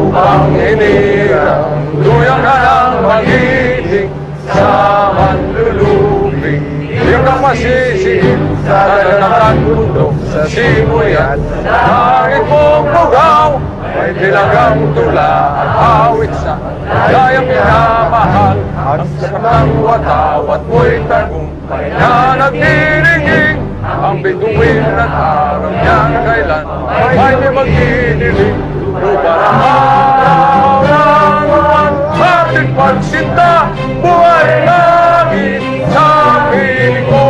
lupang hinirang, tuyang ka ng magiting sa manlulubing. Iyong napasisiin sa dagat bundok, sa simoy at langit mong bugaw. May tilagang tula at awit sa dayang minamahal, at sa kamang watawat mo'y tagumpay na nagdiringing. Ang bituin at araw niyang kailan may di magdidiling. Lupa ng araw ng ating pagsinta, buhay langit sa piling ko.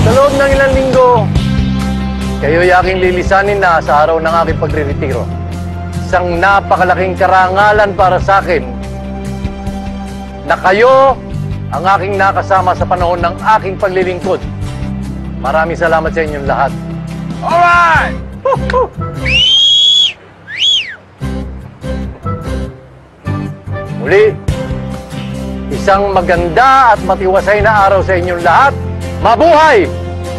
Sa loob ng ilang linggo, kayo'y aking lilisanin na sa araw ng aking pagre-retiro. Isang napakalaking karangalan para sa akin na kayo ang aking nakasama sa panahon ng aking paglilingkod. Maraming salamat sa inyong lahat. Alright! Muli, isang maganda at matiwasay na araw sa inyong lahat. Mabuhay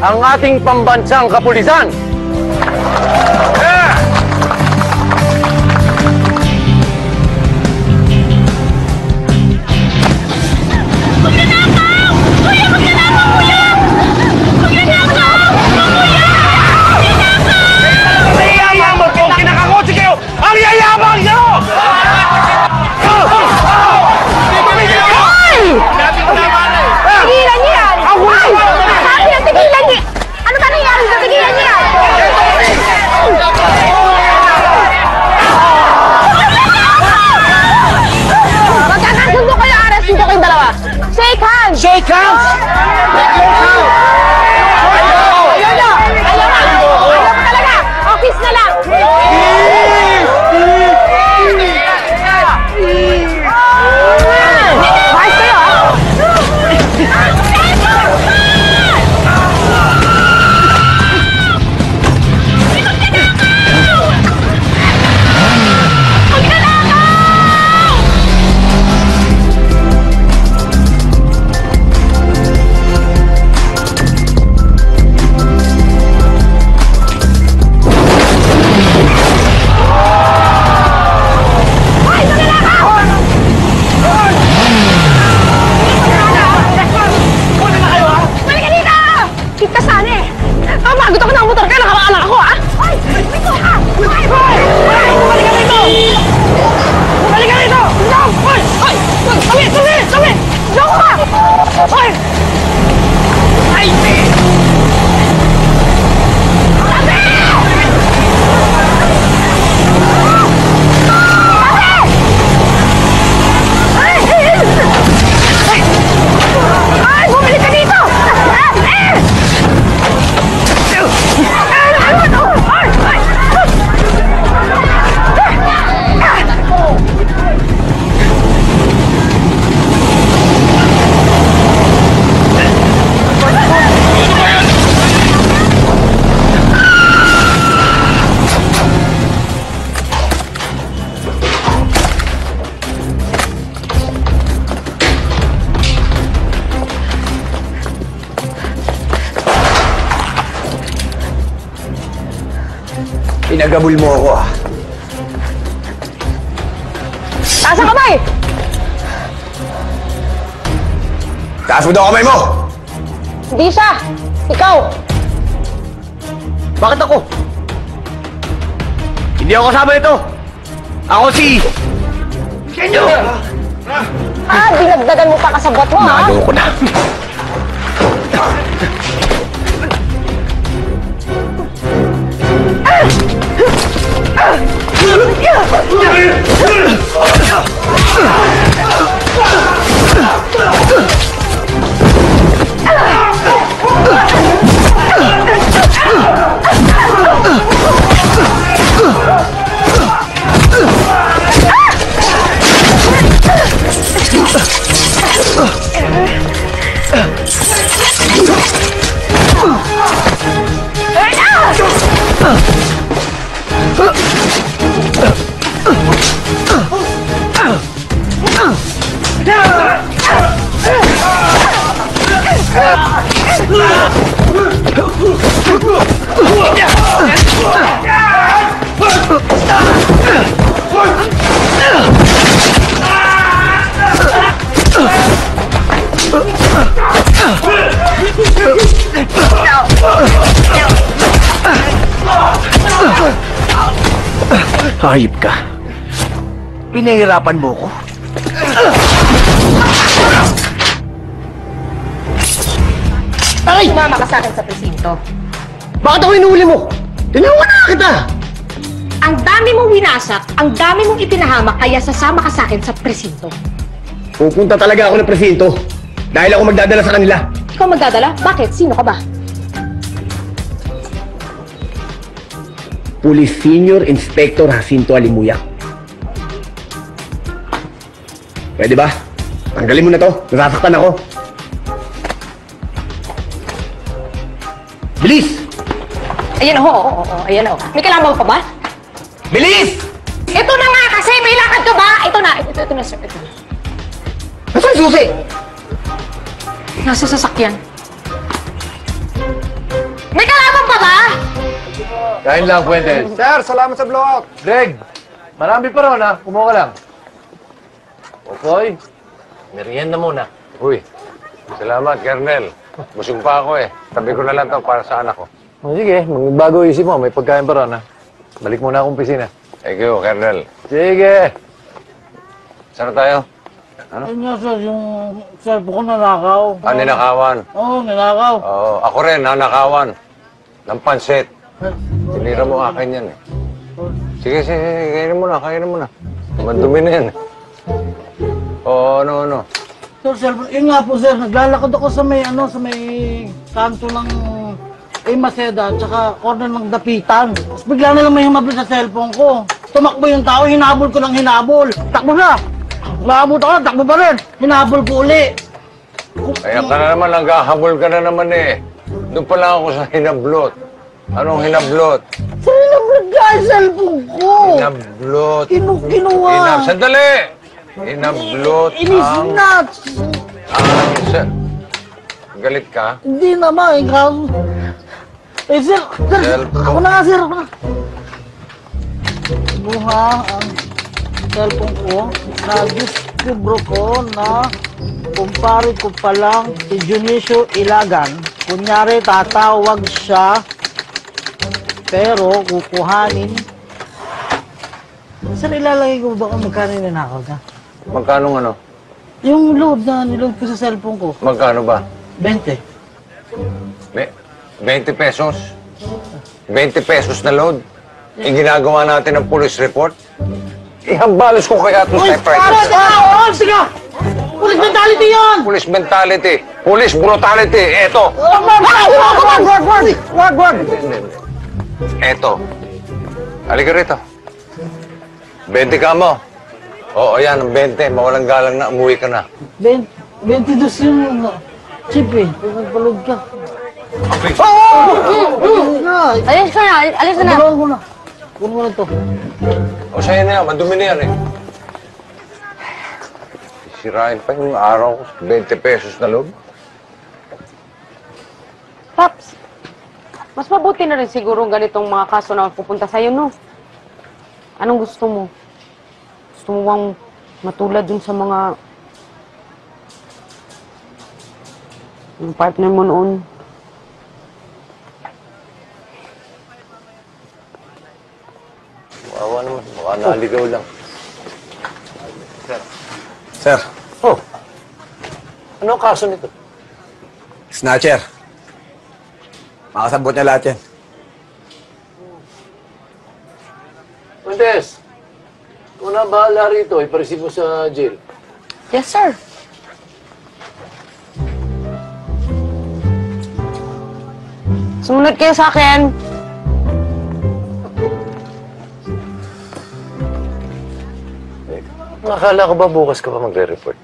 ang ating pambansang kapulisan! Yeah! Magnanakaw! Kuya, magnanakaw, kuya! Magnanakaw! Kuya! Magnanakaw! Ang yayabang ko! Kinakakotse kayo! Ang yayabang nyo! Tigilan niyo yan! Sabi na tigilan niyo! Ano ba nangyari sa tigilan niyo yan? Magkakasundo kayo, aras dito kayong dalawa! Shake hands! Shake hands! Ayaw na! Ayaw na talaga! Office na lang! Mahal kayo, ha? Pinagabul mo ako, ah. Taas ang kamay! Taas mo daw kamay mo! Hindi siya! Ikaw! Bakit ako? Hindi ako kasama nito! Ako si... Kenyo! Dinagdagan mo pa kasabot mo, ha? Nalo ko na! Hayop ka. Pinahirapan mo ko. Ay! Sumama ka sa akin sa presinto. Bakit ako inuuli mo? Tinawag na kita! Ang dami mong winasak, ang dami mong ipinahamak, kaya sasama ka sa akin sa presinto. Pupunta talaga ako ng presinto. Dahil ako magdadala sa kanila. Ikaw magdadala? Bakit? Sino ka ba? Police Senior Inspector Jacinto Alimuyak. Pwede ba? Tanggalin mo na to. Nasasaktan ako. Bilis! Ayan, oo. Ayan, oo. May kailangan pa ba? Bilis! Ito na nga kasi, may lakad ka ba? Ito na, sir. Ito na. Nasaan yung susi? Nasa sasakyan. May kalaban pa ba? Kain lang, Fuentes. Sir, salamat sa blowout. Greg, marami pa ron, ha? Kumuha ka lang. Okoy, merienda muna. Uy, salamat, Kernel. Busog pa ako eh. Tabi ko na lang to para sa anak ko. O sige, magbago isip mo. May pagkain pa ron, ha? Balik muna akong pisina. Thank you, Kernel. Sige. Saan na tayo? Ayun nga sir, yung cellphone ko nanakaw. Ah, ninakawan. Oo, nanakaw. Oo, ako rin, nanakawan. Ng pansit. Sinira mo akin yan eh. Sige, kainin mo na. Mandumi na yan. Oo, ano. Sir, cellphone, yun nga po sir, naglalakad ako sa may kanto ng Maceda, tsaka corner ng Dapitan. Tapos bigla na lang may humabol sa cellphone ko. Tumakbo yung tao, hinabol ko ng hinabol. Takbo na! Maabot ako, takbo pa rin. Hinabol ko uli. Kaya ka na naman, naghahabol ka na naman eh. Doon pa lang ako sa hinablot. Anong hinablot? Sir, hinablot ka yung cellphone ko. Hinablot. Kinuha. Sandali! Hinablot Inis ang... nuts. Galit ka? Hindi naman, ikaw. Sir, Cellphone. ako na nga sir, ako na. Buha ang cellphone ko, na-discover ko na kumpare ko palang si Junicio Ilagan. Kunyari, tatawag siya, pero kukuhanin. Sir, ilalagay ko ba kung magkano yung nanakaw ka? Magkano ano? Yung load na niload ko sa cellphone ko, Magkano ba? 20. 20 pesos? 20 pesos na load? Yung ginagawa natin ng police report? Ihambalos ko kaya ito sa private. Sige! Police mentality yun! Police mentality. Police brutality. Eto. Wag! Eto. Halika rito. 20 ka mo. Oo, yan. 20. Mawalang galang na. Umuwi ka na. 22 yung chip eh. Kung nagpalog ka. Alis ka na. Tulungan ko na. Kunin mo na ito. O sa'yo na yan. Madumi na yan eh. Sirain pa yung araw ko. 20 pesos na loob. Paps, mas mabuti na rin siguro ganitong mga kaso na pupunta sa'yo, no? Anong gusto mo? Gusto mo bang matulad dun sa mga... yung partner mo noon? Wawa naman. Baka naligaw lang. Sir, Oh. Ano ang kaso nito? snatcher. Makasabot niya lahat yan. Fuentes, kung na bahala rito, ipareceive mo sa jail. Yes, sir. Sumunod kayo sa akin. Nakakala ko ba bukas ka pa magre-report?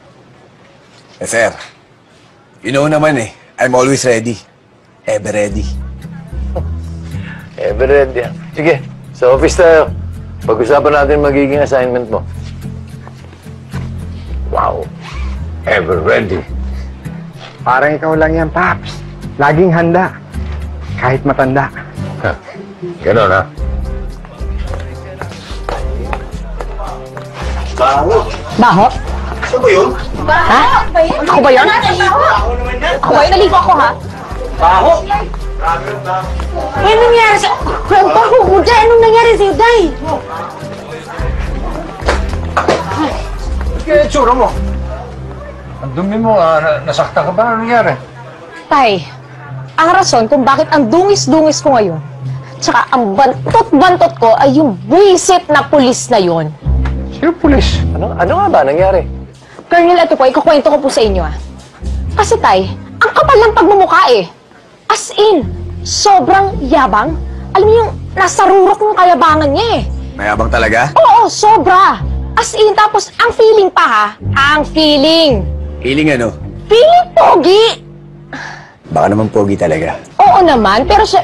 Eh, sir. You know naman eh. I'm always ready. Ever ready. Everett yan. Sige, sa office tayo. Pag-usapan natin magiging assignment mo. Wow. Ever ready. Parang ikaw lang yan, Paps. Laging handa. Kahit matanda. Ganon, ha? Baho? Saan ba yun? Ha? Ako ba yun? Ako ba yun? Naligo ako, ha? Baho! Anong nangyari sa... Ang baho mo, Day! Anong nangyari sa'yo, Day? Kaya itsura mo. Ang dumi mo, nasaktan ka ba? Ano nangyari? Tay, ang rason kung bakit ang dungis-dungis ko ngayon, tsaka ang bantot-bantot ko ay yung buwisit na pulis na yon. Sino pulis? Ano nga ba nangyari? Colonel, ito po, ikukwento ko po sa inyo, Kasi, Tay, ang kapal ng pagmumukha, As in, sobrang yabang. Alam niyo yung nasa rurok ng kayabangan niya, Mayabang talaga? Oo, sobra. As in, tapos ang feeling pa, Ang feeling. Hiling ano? Feeling pogi. Baka naman pogi talaga. Oo naman, pero siya...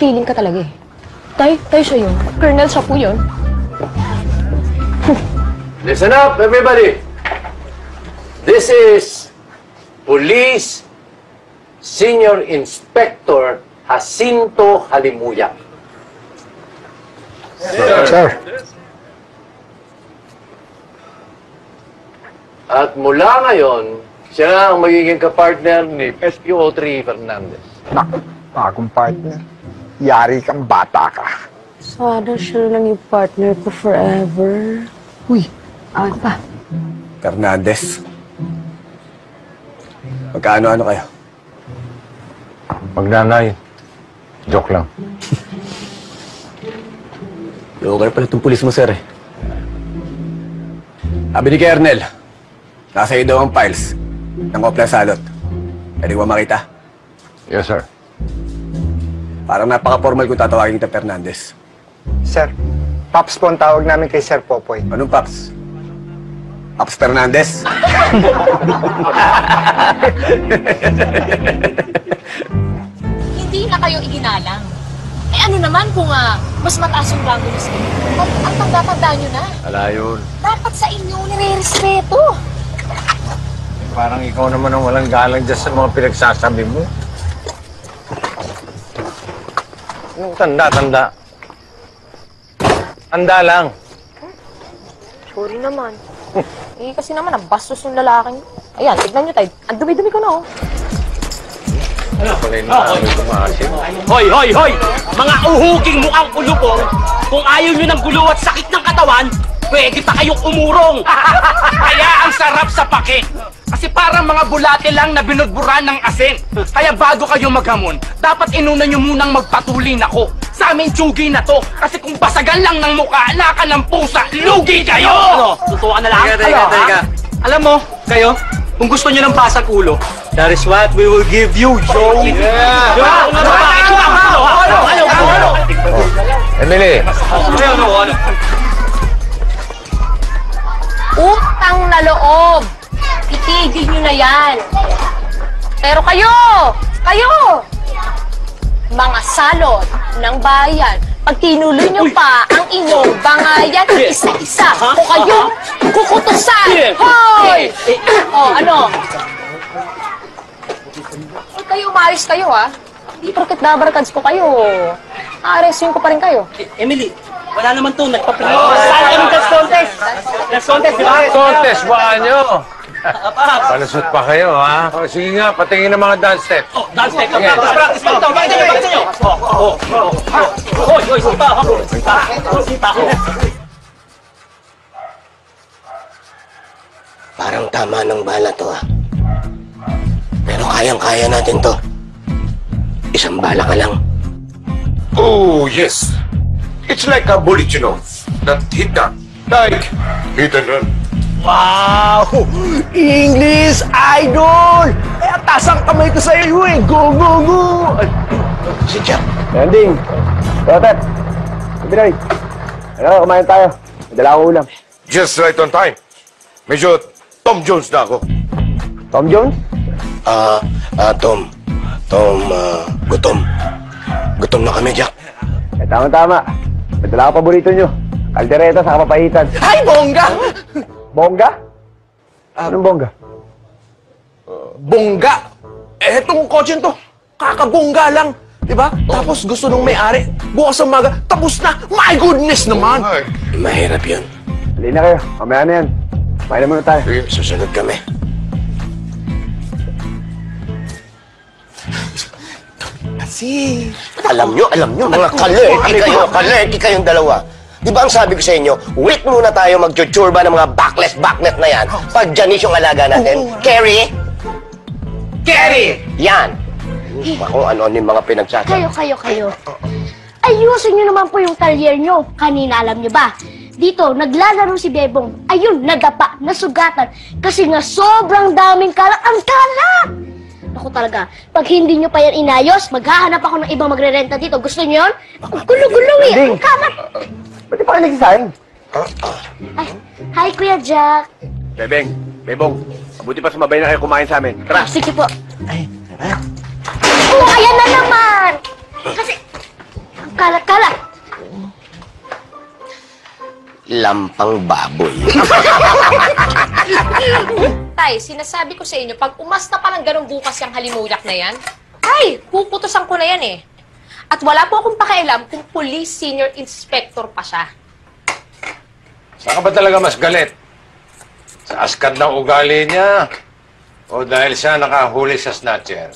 Feeling ka talaga, Tay, siya yun. Colonel, siya po yun. Listen up, everybody. This is Police Senior Inspector Jacinto Halimuyak. Sir. At mula ngayon, siya ang magiging kapartner ni SPO3 Fernandez. Naku, bagong partner. Yari kang bata ka. Sana siya lang yung partner ko forever. Uy, ako pa. Fernandez. Magkaano-ano kayo? Magnanay. Joke lang. Local pala itong pulis mo, sir, Sabi ni Kernel, nasa iyo daw ang files ng Oplan Salot. Pwede ko ba makita? Yes, sir. Parang napaka-formal kung tatawagin kita Fernandez. Sir, Paps po ang tawag namin kay Sir Popoy. Anong Paps? Paps Fernandez? Hindi na kayo iginalang. Ano naman kung mas mataas yung rango niyo sa inyo? Ang tanda-tanda nyo na. Wala yun. Dapat sa inyo nire-respeto. Parang ikaw naman ang walang galang dyan sa mga pinagsasabi mo. Anong tanda? Tanda lang. Sorry naman. Kasi naman, ang bastos yung lalaking. Ayan, tignan nyo tayo. Ang dumi-dumi ko na, Pala yung namin kumasin. Hoy! Mga uhuging mukhang kulubong, kung ayaw nyo ng gulo at sakit ng katawan, pwede pa kayong umurong. Kaya ang sarap sa pake. Kasi parang mga bulate lang na binudburan ng asin. Kaya bago kayo maghamon, dapat inuna nyo munang magpatulin ako. Sa amin tsugi na to. Kasi kung basagan lang ng mukha, naka ng pusa, lugi kayo! Ano? Tutukan na lang? Teka. Alam mo, kayo, kung gusto nyo ng pasag ulo, that is what we will give you, yo! Yeah! Emily! Utang na loob. Itigil nyo na yan. Pero kayo, mga salot ng bayan, pag tinuloy nyo pa ang inyong bangayan isa-isa, o kayong kukutusan. Hoy! Ano? Huwag kayo umayos kayo, Hindi porket dabarkads ko kayo. Aaresuin ko pa rin kayo. Emily, wala naman to, nagpaplano. Saan kami dance contest? Dance contest, di ba? Contest, baka nyo! Palusot pa kayo, ha? O, sige nga, patingin ng mga dance step. Oh, dance step. Practice pa ito. Bakit nyo? Hoy, sipa. Parang tama ng bala to, Pero kayang-kaya natin to. Isang bala ka lang. Oh, yes. It's like a bullet, that hit that. Like hit and run. Wow! English Idol! Kaya tasang kamay ko sa iyo, Go, go, go! Si Jack. Landing! Rotet! Binoy! Ano, kumain tayo. Madala ko ulam. Just right on time. Medyo Tom Jones na ako. Tom Jones? Tom, gutom. Gutom na kami, Jack. Tama-tama. Madala ko paborito nyo. Kaldereta sa kapapahitan. Ay, bongga! Bongga? Anong bongga? Bongga! Eh, itong kotse to, kakabongga lang. Diba? Tapos gusto nung may-ari, bukas sa umaga, tapos na. My goodness naman! Mahirap yun. Halina kayo. Mamaya na yan. Kumain na muna tayo. Susunod kami. Kasi... Alam nyo, mga kalerti kayong dalawa. Di ba ang sabi ko sa inyo, wait muna tayo mag-churba ng mga backless na yan. Pag Janice yung alaga natin. Carrie! Kerry! Yan! Kung ano-ano yung mga pinagsasabi. Kayo. Ayusin nyo naman po yung talyer nyo. Kanina, alam nyo ba? Dito, naglalaro si Bebong. Ayun, nadapa, nasugatan. Kasi nga sobrang daming kalat. Ang kalat! Ako talaga, pag hindi nyo pa yan inayos, maghahanap ako ng ibang magre-renta dito. Gusto nyo yun? Ang gulo-gulo eh. Ang kalat! Ba't di pa kayo nagsisayang? Ay, hi, Kuya Jack. Bebong, mabuti pa sumabay na kayo kumain sa amin. Tara! Sige po. Oh, ayan na naman! Kasi, ang kalat-kalat. Lampang baboy. Tay, sinasabi ko sa inyo, pag umasta pa ng ganun bukas yung halimuyak na yan, ay, puputusan ko na yan eh. At wala po akong pakialam kung police senior inspector pa siya. Saan ka ba talaga mas galit? Sa askat ng ugali niya? O dahil siya nakahuli sa snatcher?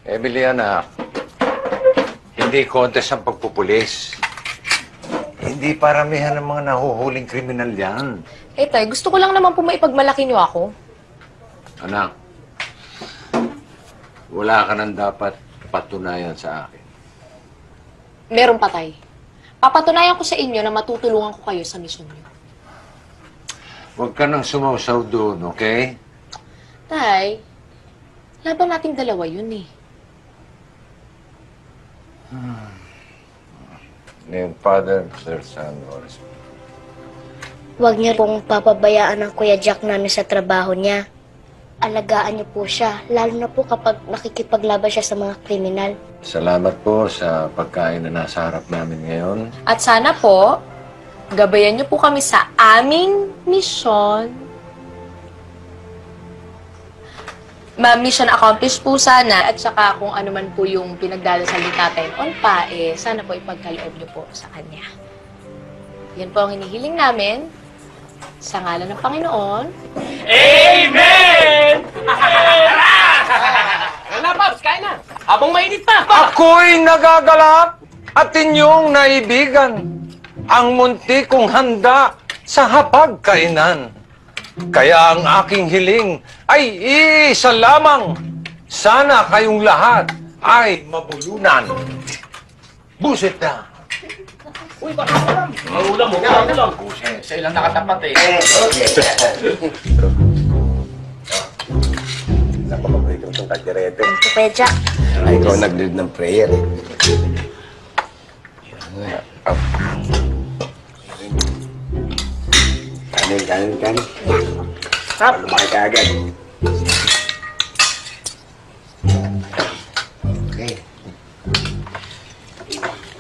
Emiliana, hindi contest ang pagpupulis. Hindi paramihan ng mga nahuhuling kriminal yan. Eh, tay, gusto ko lang naman po maipagmalaki niyo ako. Anak, wala ka nang dapat patunayan sa akin. Meron pa, tay. Papatunayan ko sa inyo na matutulungan ko kayo sa misyon niyo. Huwag ka nang sumausaw doon, okay? Tay, laban nating dalawa yun eh. Name, Father, Sir, Son, Holy Spirit. Huwag niyo pong papabayaan ng Kuya Jack namin sa trabaho niya. Alagaan niyo po siya, lalo na po kapag nakikipaglaban siya sa mga kriminal. Salamat po sa pagkain na nasa harap namin ngayon. At sana po, gabayan niyo po kami sa aming misyon. Mission accomplished po sana at saka kung ano man po yung pinagdadasal ni Tatay on pa, sana po ipagkaloob niyo po sa kanya. Yan po ang hinihiling namin sa ngalan ng Panginoon. Amen! Wala, Pops, kain na. Habang mainit pa. Ako'y nagagalak at inyong naibigan ang munti kong handa sa hapagkainan. Kaya ang aking hiling ay isa lamang. Sana kayong lahat ay mabulunan. Buset na. Uy, baka mo lang. Marulang mo, marulang. Siya lang nakatapat eh. Napakabait ko itong kalderete. Kuya Jack. Ay, ikaw nag-lead ng prayer eh. Kanin. Lumaki ka agad. Okay.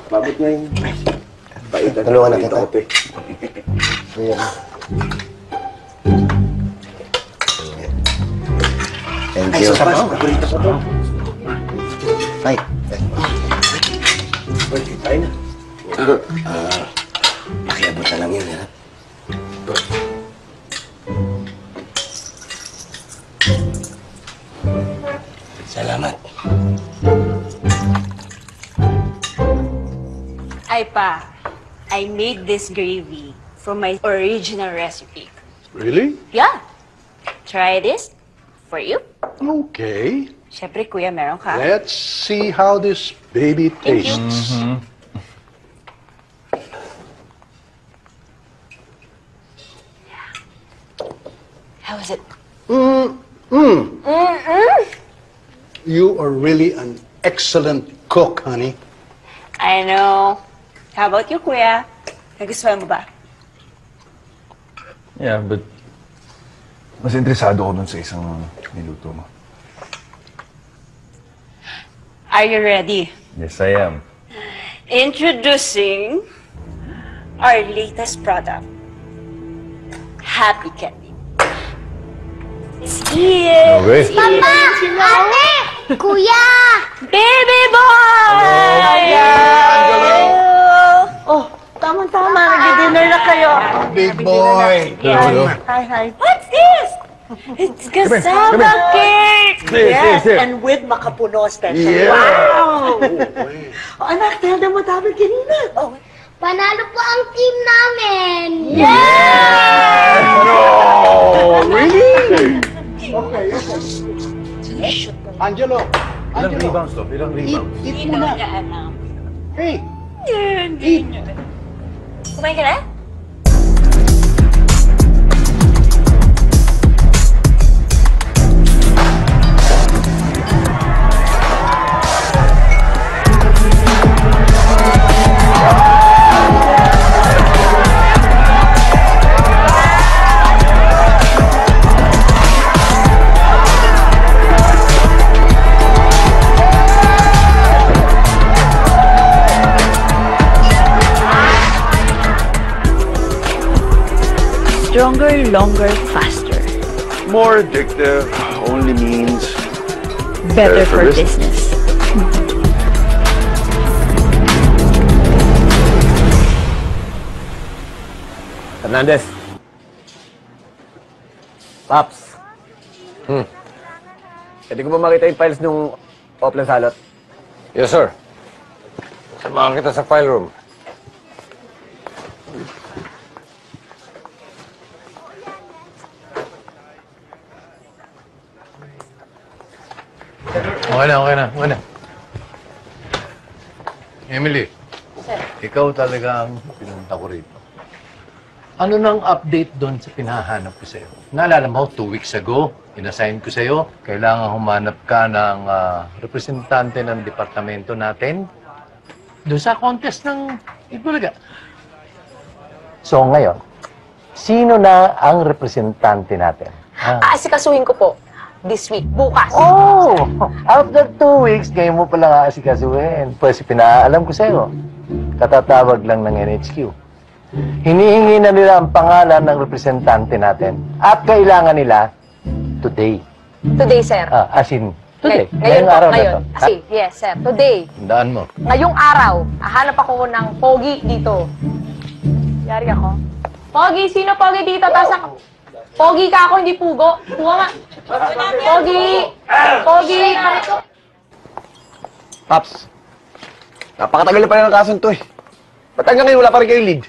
Babot nga yun. Bait na tulungan na kita. Ayan. Thank you. Fight. Kain na. Pakiabot na lang yun, ha? Salamat. Ay pa, I made this gravy from my original recipe. Really? Yeah. Try this for you. Okay. Siyempre, kuya, meron ka. Let's see how this baby Thank you. tastes. How is it? You are really an excellent cook, honey. I know. How about you, kuya? Nagustuhan mo ba? Yeah, but mas interesado ko dun sa isang niluto mo. Are you ready? Yes, I am. Introducing our latest product, Happy Candy. It's here. Okay. It's here. Papa! Ate! Kuya! Baby boy! Oh, tama-tama. Nag-dinner na kayo. Big boy! Hi. What's this? It's cassava cake! Yes, and with makapuno special. Yeah. Wow! Oh, anak, tell them what happened kanina. Oh, Panalo po ang team namin! Oh, really? Angelo. Ilang rebounds to? Ilang rebounds? Eat muna. Hey, Kumain ka na? Stronger, longer, faster. More addictive only means Better for business. Hernandez. Paps. Pwede ko ba makita yung files nung Oplan Salot? Yes, sir. Samahan kita sa file room. Okay na. Emily, ikaw talaga ang pinunta ko rito. Ano nang update doon sa pinahanap ko sa'yo? Naalala mo, 2 weeks ago, inassign ko sa'yo, kailangan humanap ka ng representante ng departamento natin doon sa contest ng Itbulaga. So ngayon, sino na ang representante natin? Aasikasuhin ko po. This week. Bukas. Oh! After 2 weeks, ngayon mo pala aasikasuhin. Pwes, pinaalam ko sa'yo. Katatawag lang ng NHQ. Hinihingi na nila ang pangalan ng representante natin. At kailangan nila today. Today, sir. As in, today. Ngayon po, araw ngayon. na to. Kasi, yes, sir. Today. Tandaan mo. Ngayong araw, hahanap ako ng pogi dito. Yari ako. Pogi, sino pogi dito? Pogi ka ako, hindi pugo. Pugo nga. Pogi! Pogi! Paps. Napakatagal na pala ng kasong to eh. Ba't hanggang ngayon wala pa rin kayong lead?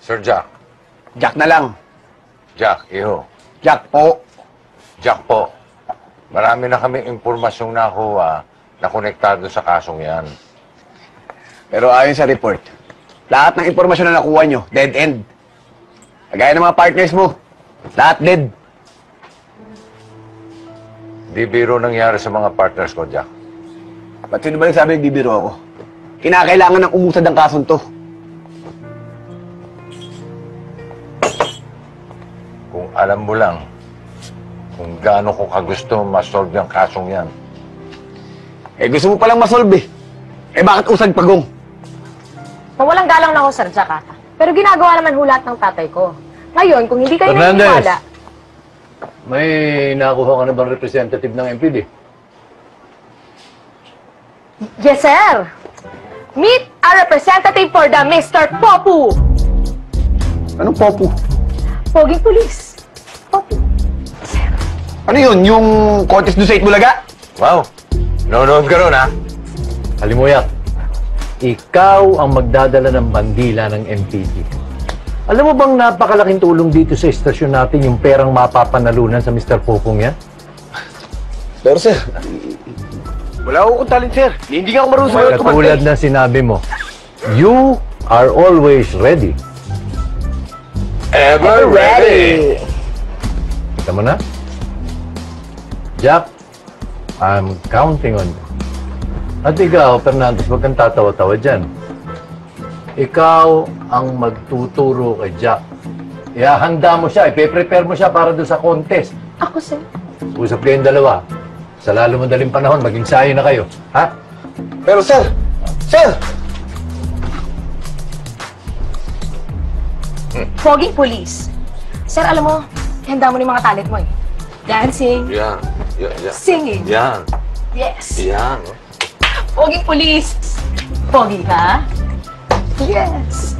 Sir Jack. Jack na lang. Jack, iho. Jack po. Jack po. Marami na kami impormasyong nakuha na konektado sa kasong yan. Pero ayon sa report, lahat ng impormasyon na nakuha nyo, dead end. Kagaya ng mga partners mo, lahat dead. Di biro nangyari sa mga partners ko, Jack. Ba't sino ba nagsabi nagbibiro ako? Kinakailangan ng umusad ang kasong to. Kung alam mo lang kung gaano ko kagusto ma-solve yung kasong yan. Eh gusto mo palang masolve eh. Eh bakit usad pagong? Mawalang galang na ako, Sir Jack, ha? Pero ginagawa naman hulat ng tatay ko. Ngayon, kung hindi kayo Hernandez! naniniwala... May nakuha ka na bang representative ng MPD? Yes, sir! Meet a representative for the Mr. Popu! Anong popo? Poging pulis. Popu. Ano yun? Yung contest doon sa Itbulaga? Wow! Nonood ka ron, ha? Halimuyak, ikaw ang magdadala ng bandila ng MPD. Alam mo bang napakalaking tulong dito sa estasyon natin yung perang mapapanalunan sa Mr. Popong yan? Pero sir, wala akong talent sir. Hindi ka ako marunong sa Katulad na sinabi mo, you are always ready. Ever ready! Kita mo na? Jack, I'm counting on you. At ikaw, Fernandez, huwag kang tatawa-tawa dyan. Ikaw ang magtuturo kay Jack. Ihahanda mo siya, ipe-prepare mo siya para doon sa contest. Ako, sir. Usap kayong dalawa. Sa lalo madaling panahon, mag-ensayo na kayo. Ha? Pero sir! Sir! Poging police. Sir, alam mo, handa mo na yung mga talent mo eh. Dancing, Yan. singing. Yan. Yes. Yan. Poging police. Pogi ka? Yes.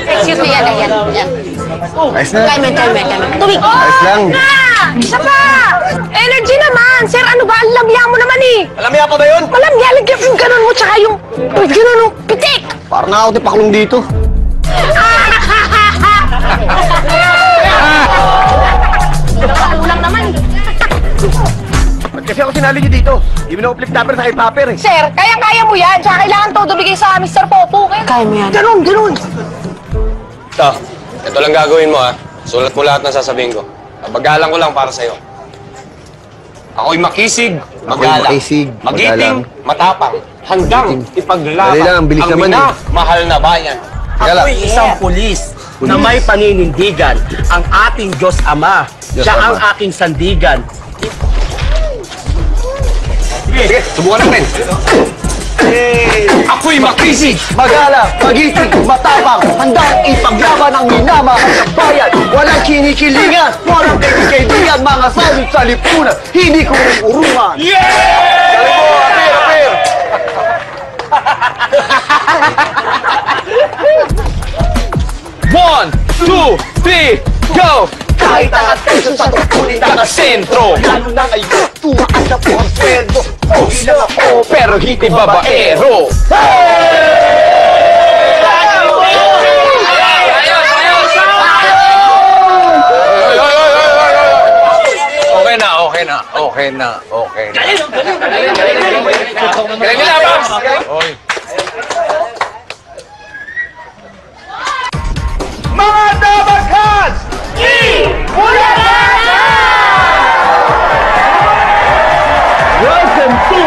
Excuse me, yan. Ayos na. Time. Tubig. Ayos lang. Isa pa! Energy naman! Sir, ano ba? Ang lamya mo naman eh! Alamya pa ba yun? Malamya, lagyan yung ganun mo, tsaka yung ganun mo, pitik! Parang ako tipaklong dito. Ulang naman. Ba't kasi ako sinali niyo dito? Hindi mo na ako flip topper sa hip-hopper eh. Sir, kayang-kaya mo yan. Tsaka kailangan todo bigay sa Mr. Popo. Kaya mo yan. Ganun. Ito lang gagawin mo, ha? Sulat mo lahat ng sasabihin ko. Pagalang ko lang para sa'yo. Ako'y makisig, magalang. Magiting, matapang. Handang ipaglaban Dali lang, bilis ang naman minamahal na bayan. Ako'y isang pulis na may paninindigan. Ang ating Diyos Ama. Siya ang aking sandigan. Sige, subukan natin. Ako'y makisig! Magalang, magiting, matapang, handang ipaglaban ang minamahal ng bayan. Walang kinikilingan, walang kaibigan, mga salot sa lipunan, hindi ko rin urungan. Galing mo, apir! One, two, three, go! Kahit ang atensyon sa tungkulin na sentro, lalo na ngayon, tumaan na po ang sweldo. Pogi lang ako, pero hindi babaero. Okay na. Galing nila, Babs! Oy. Mga dabaghas! Welcome to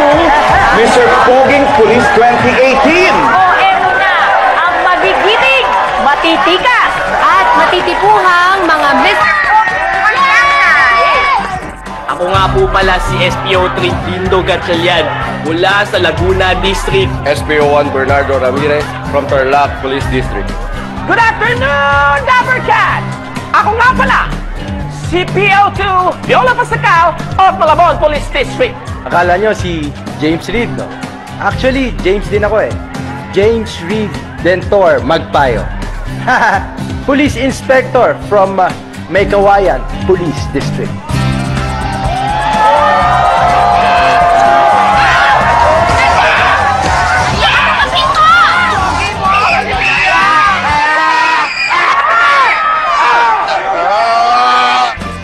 Mr. Poging Police 2018! Eto na, ang magigiting, matitikas, at matitipuhang mga Mr. Ako nga po pala si SPO 3 Lindo Gatchalian mula sa Laguna District. SPO1 Bernardo Ramirez from Tarlac Police District. Good afternoon, Dapper Cat! Ako nga pala, si PO2 Viola Pascal of Malabon Police District. Akala nyo si James Reed, no? Actually, James din ako eh. James Reed Dentor Magpayo. Police Inspector from Maykawayan Police District.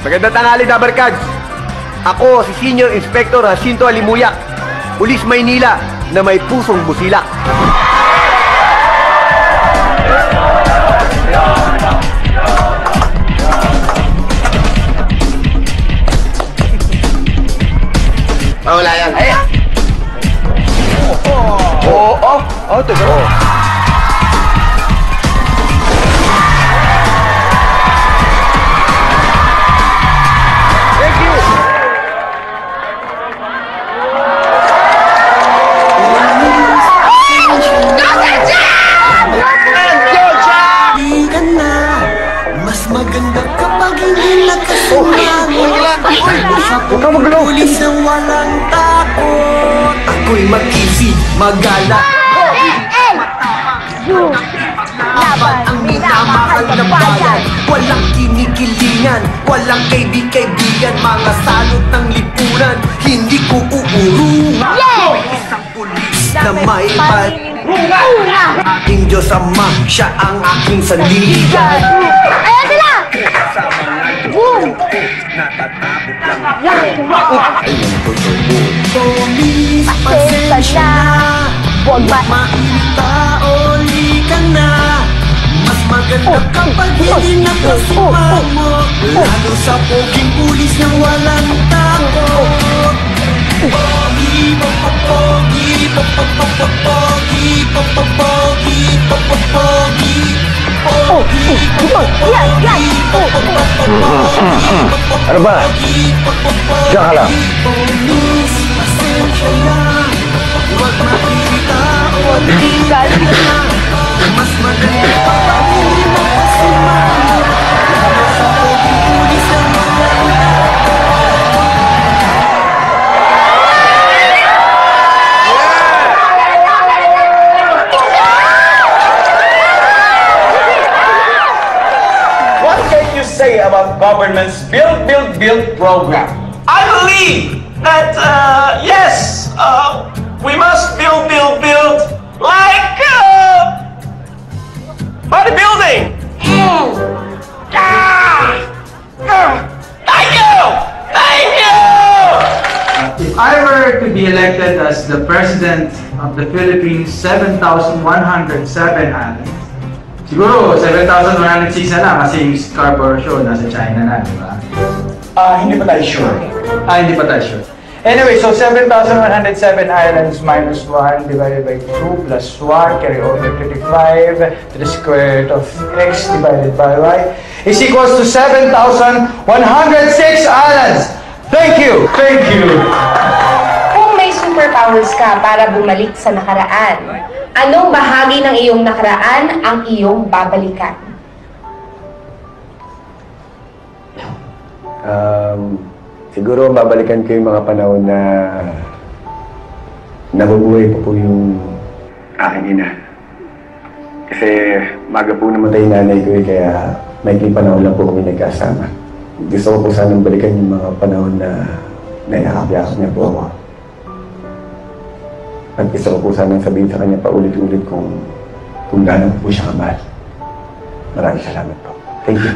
Magandang tanghali, Dabarkads! Ako, si Senior Inspector Jacinto Alimuyak, Pulis Maynila na may pusong busilak. Wala yan. Ay! Teka. Mas maganda kapag hindi nakasama pulis na walang takot. Ako'y mag-isip, magala. Laban ang minamahal na bayan. Walang kinikilingan, walang kaibigan, mga salot ng lipunan. Hindi ko uurungan. Ako'y isang pulis na may aking Diyos Ama, siya ang aking sandigan. Ayan sila! Boom! Polis, pasensya na. Huwag mainita o lika na. Mas maganda kapag hindi nakasipan mo. Lalo sa poging pulis na walang takot. Pogi, pogi, pogi, pogi, pogi, pogi, pogi, pogi, Yan, yan! Ano ba? Diyan ka lang. What can you say about government's build program? I believe that, yes, we must build like, bodybuilding. Thank you! Thank you! If I were to be elected as the President of the Philippines 7,107 islands, siguro 7,106 na lang kasi yung Scarborough Show nasa China na, di ba? Hindi pa tayo sure. Hindi pa tayo sure. Anyway, so 7,107 islands minus 1 divided by 2 plus 1 carry over 35 to the square root of x divided by y is equals to 7,106 islands. Thank you! Thank you! Kung may superpowers ka para bumalik sa nakaraan, anong bahagi ng iyong nakaraan ang iyong babalikan? Siguro babalikan ko yung mga panahon na nabubuhay pa po yung aking ina. Kasi maga po namatay yung nanay ko kaya may panahon lang po kami nagkasama. Gusto ko po sanang balikan yung mga panahon na naiyakap-yakap niya po ako. At gusto ko po sanang sabihin sa kanya paulit-ulit kung gaano po siya kamahal. Maraming salamat po. Thank you.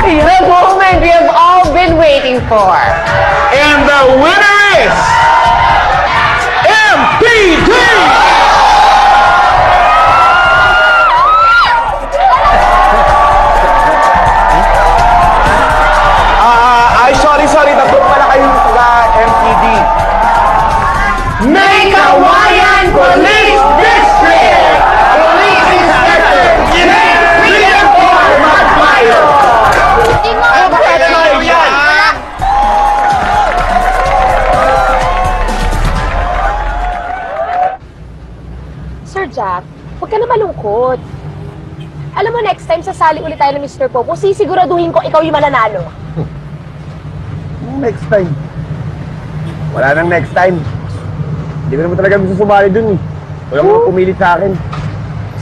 The moment we have all been waiting for. And the winner is MPD! Sorry, tatlo pala kayong taga-MPD. May Kawayan Police District! Police Inspector James Dentor Magpayo! Sir Jack, huwag ka na malungkot. Alam mo, next time sasali ulit tayo ng Mr. Popo, sisiguraduhin ko ikaw yung mananalo. Next time. Wala nang next time. Hindi ko naman talaga gusto sumali dun eh. Wala mo pumilit sa akin.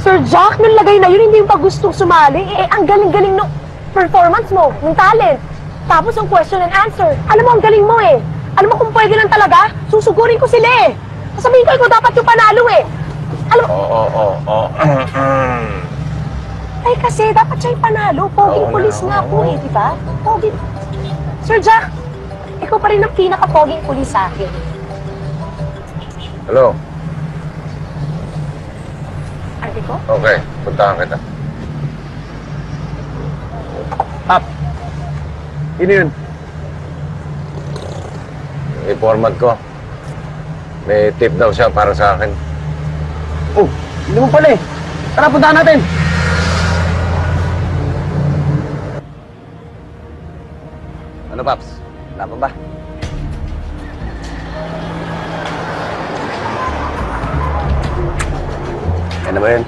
Sir Jack, nung lagay na yun, hindi yung pag gustong sumali. Ang galing-galing ng performance mo, ng talent. Tapos ang question and answer. Alam mo, ang galing mo eh. Alam mo kung pwede lang talaga, susugurin ko sila eh. Sasabihin ko, ikaw dapat yung panalo eh. Alam mo... Ay kasi, dapat siya yung panalo. Poging pulis nga po eh, di ba? Poging... Sir Jack, ikaw pa rin ang pinaka-poging pulis sa akin. Hello? Ate ko? Okay, puntahan kita. Up! Sino yun? Informant ko. May tip daw siya para sa akin. Oh, hindi mo pala eh. Tara, puntahan natin! Ano, Paps? Wala pa ba? Ano ba yun?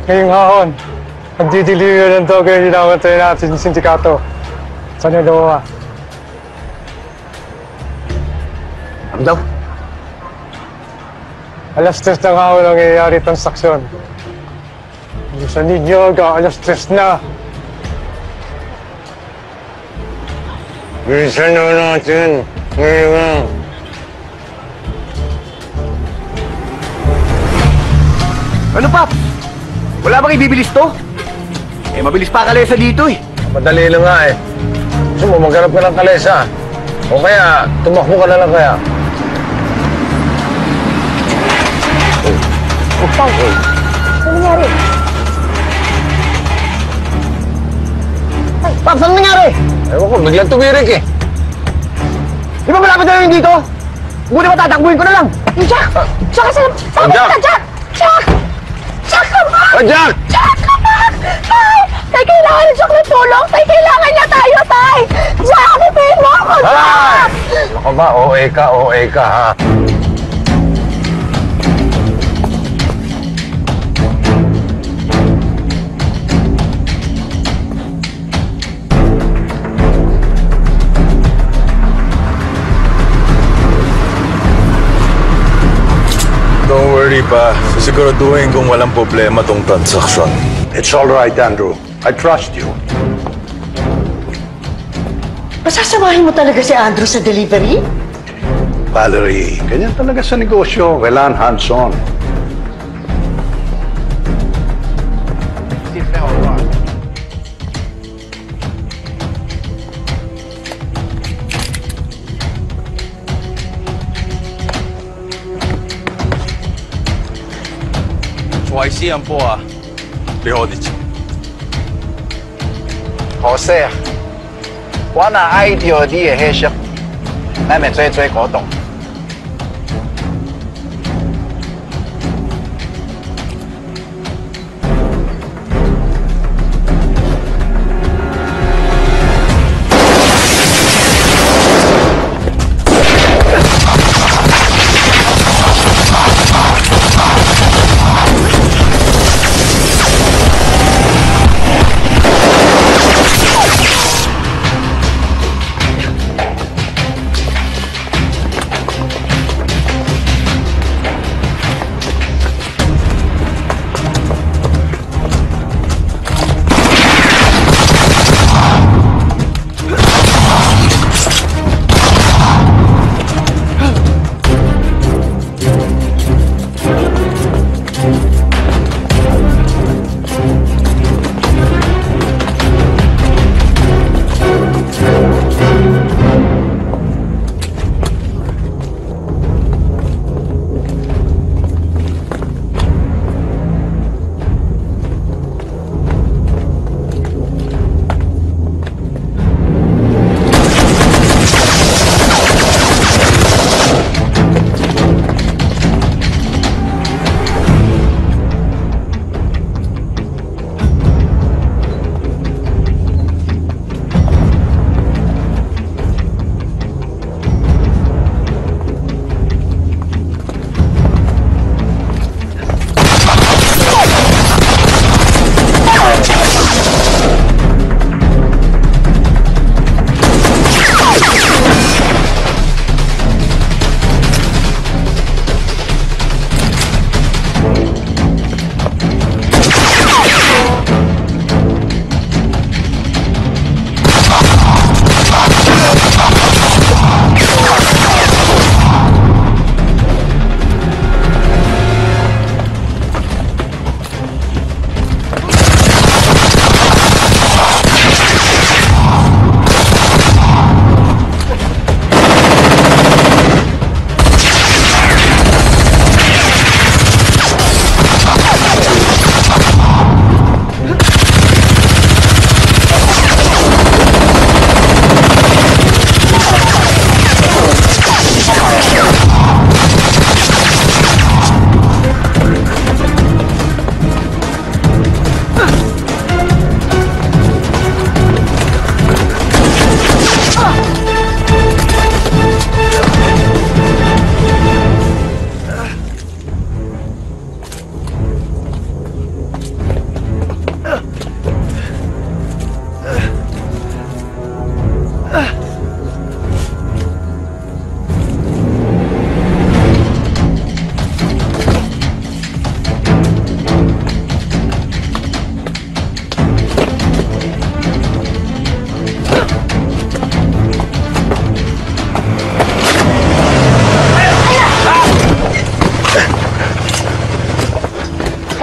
Ngayong hahon, magdideliver ng token yung dinamantay natin yung sindikato. Saan yung gawa? Ano daw? Alas 3 ng hahon ang nangyayari transaksyon. Bilisan ninyo, alas 3 na. Bilisan na natin. Ngayon lang. Ano, Pap? Wala bang ibibilis to? Eh, mabilis pa kalesa dito eh. Madali lang nga eh. Gusto mo, maghanap ka ng kalesa. O kaya, tumakbo ka na lang kaya. Pag, ano nangyari? Pap, saan nangyari? biglang tumirik eh. Di ba malapit na yun dito? Buti ba tatakbuhin ko na lang? Jack! Jack, saan ka, Jack? Jack! Jack, come back! Oh, Jack! Jack, come back! Tay! Tay, kailangan ni Jack ng tulong! Tay, kailangan niya tayo, Tay! Jack, ipin mo ako, Jack! Ako ba? OA ka ha? Don't worry pa. Sisiguraduhin kung walang problema tong transaksyon. It's all right, Andrew. I trust you. Masasamahin mo talaga si Andrew sa delivery? Valerie, ganyan talaga sa negosyo. Kailangan hands-on. YC po ah. Prihodit. Jose, 我那爱掉你的迄些，咱咪做活动。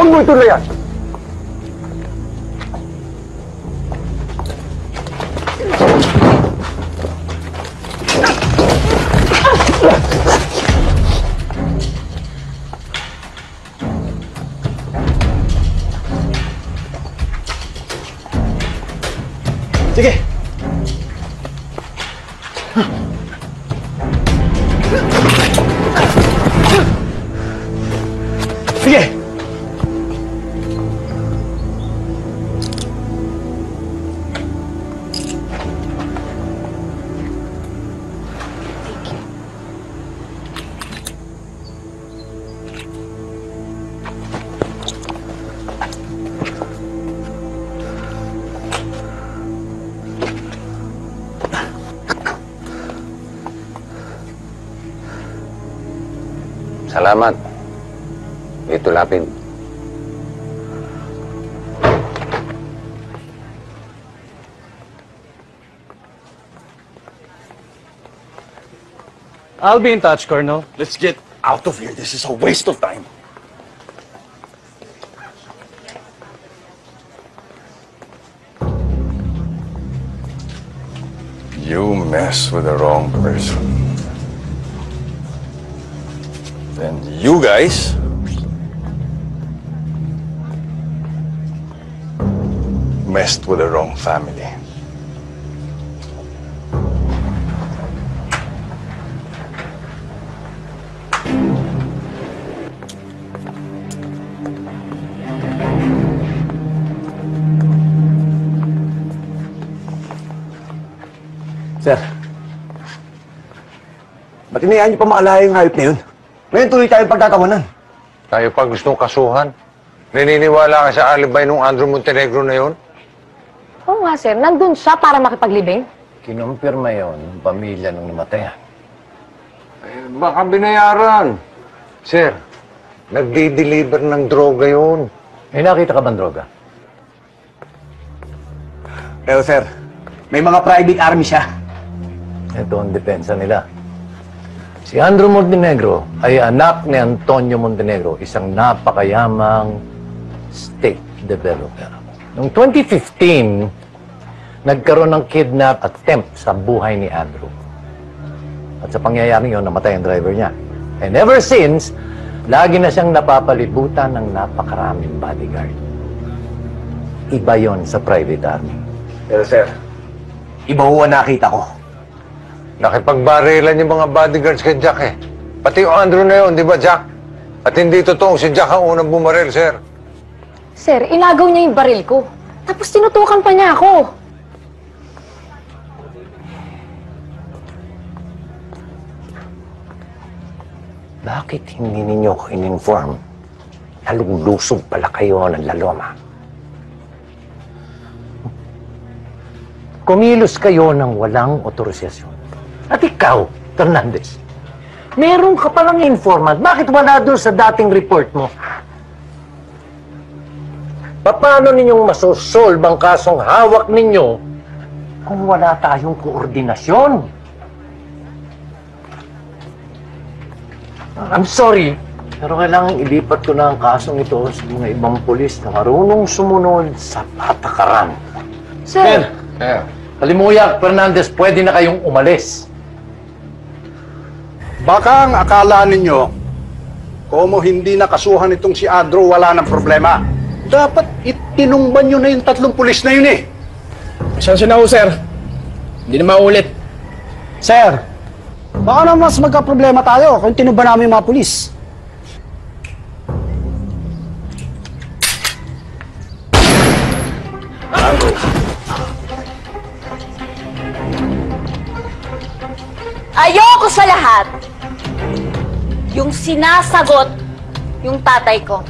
Huwag mo ituloy yan. Sige. Sige! Salamat. Ito lapid. I'll be in touch, Colonel. Let's get out of here. This is a waste of time. You mess with the wrong person. And you guys messed with the wrong family. Sir, ba't inayaan niyo pa maalala yung hayop na yun? Ngayon tuloy tayong pagtatawanan. Tayo pa gustong kasuhan. Naniniwala ka sa alibay nung Andrew Montenegro na yun? Oo nga, sir. Nandun siya para makipaglibing. Kinumpirma yon ng pamilya nung namatayan. Baka binayaran. Sir, nagdi-deliver ng droga yun. May nakita ka bang droga? Pero sir, may mga private army siya. Ito ang depensa nila. Si Andrew Montenegro ay anak ni Antonio Montenegro, isang napakayamang state developer. Noong 2015, nagkaroon ng kidnap attempt sa buhay ni Andrew. At sa pangyayaring yun, namatay ang driver niya. And ever since, lagi na siyang napapalibutan ng napakaraming bodyguard. Iba yon sa private army. Pero sir, iba ho ang nakita ko. Nakipagbarilan yung mga bodyguards kay Jack eh. Pati yung Andrew na yun, di ba Jack? At hindi totoong si Jack ang unang bumaril, sir. Sir, inagaw niya yung baril ko. Tapos tinutukan pa niya ako. Bakit hindi ninyo ko in-inform? Naluglusog pala kayo ng laloma. Kumilos kayo ng walang otorisasyon. At ikaw, Fernandez, meron ka palang informant. Bakit wala doon sa dating report mo? Paano ninyong masosolve ang kasong hawak ninyo kung wala tayong koordinasyon? I'm sorry, pero kailangan ilipat ko na ang kasong ito sa mga ibang pulis na marunong sumunod sa patakaran. Sir! Kalimuyak, Fernandez, pwede na kayong umalis. Baka ang akala ninyo, kung hindi nakasuhan itong si Andrew, wala ng problema. Dapat itinumban nyo na yung 3 pulis na yun eh. Pasensya na ho, sir. Hindi na maulit. Sir, baka na mas magka-problema tayo kung tinumban namin yung mga pulis. Ayoko sa lahat yung sinasagot yung tatay ko.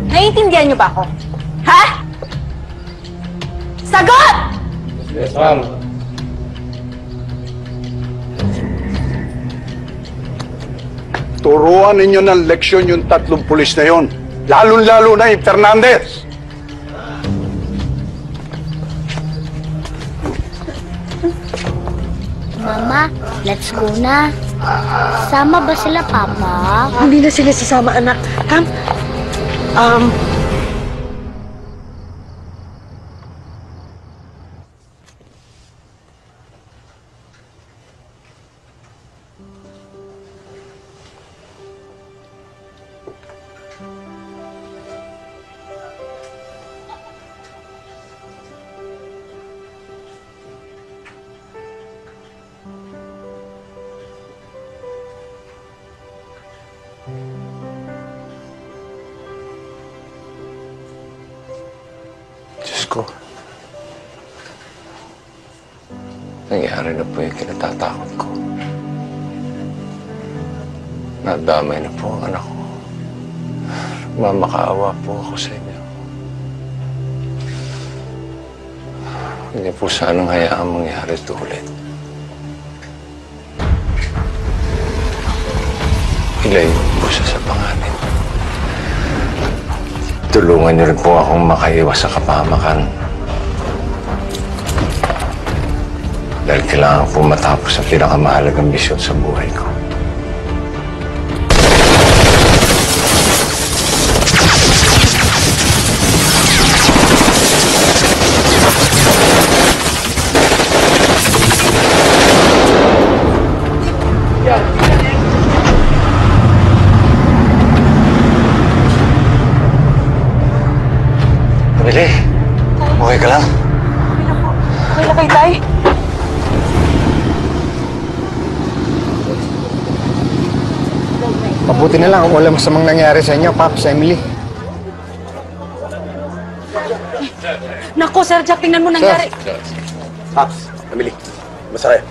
Naiintindihan niyo ba ako? Ha? Sagot! Yes, ma'am. Turuan ninyo ng leksyon yung 3 pulis na yun. Lalong-lalo na yung Fernandez. Mama, let's go na. Sama ba sila, Papa? Hindi na sila sasama, anak. Diyos ko. Nangyari na po yung kinatatakot ko. Nadamay na po ang anak ko. Mamakaawa po ako sa inyo. Hindi po sanang hayaang mangyari ito ulit. Ilayo po siya sa panganib. Tulungan niyo rin po akong makaiwas sa kapahamakan. Dahil kailangan po matapos ang pinakamahalagang misyon sa buhay ko. Emily, okay ka lang? Okay na kayo, Tay? Mabuti na lang kung wala masamang nangyari sa inyo, Pops, Emily. Nako, Sir Jack, tingnan mo nangyari. Pops, Emily, basta kayo.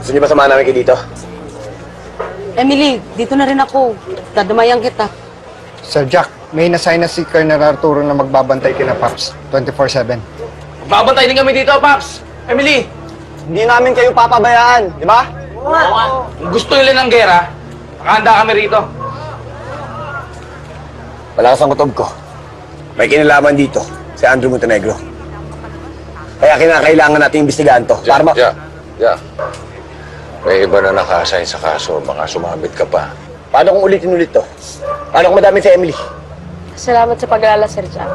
Gusto niyo ba samahan namin kayo dito? Emily, dito na rin ako. Dadamayan kita. Sir Jack, may nasign na si Colonel Arturo na magbabantay kina Pops 24/7. Babantay din kami dito, Paps! Emily! Hindi namin kayo papabayaan, di ba? Oo nga. Kung gusto nila ng gera, nakahanda kami rito. Malakas ang kutob ko. May kinalaman dito, si Andrew Montenegro. Kaya kinakailangan natin imbestigahan to. Para Yeah. May iba na naka-assign sa kaso. Baka sumabit ka pa. Paano kung ulitin-ulit to? Paano kung madami si Emily? Salamat sa pag-alala, Sir Jack.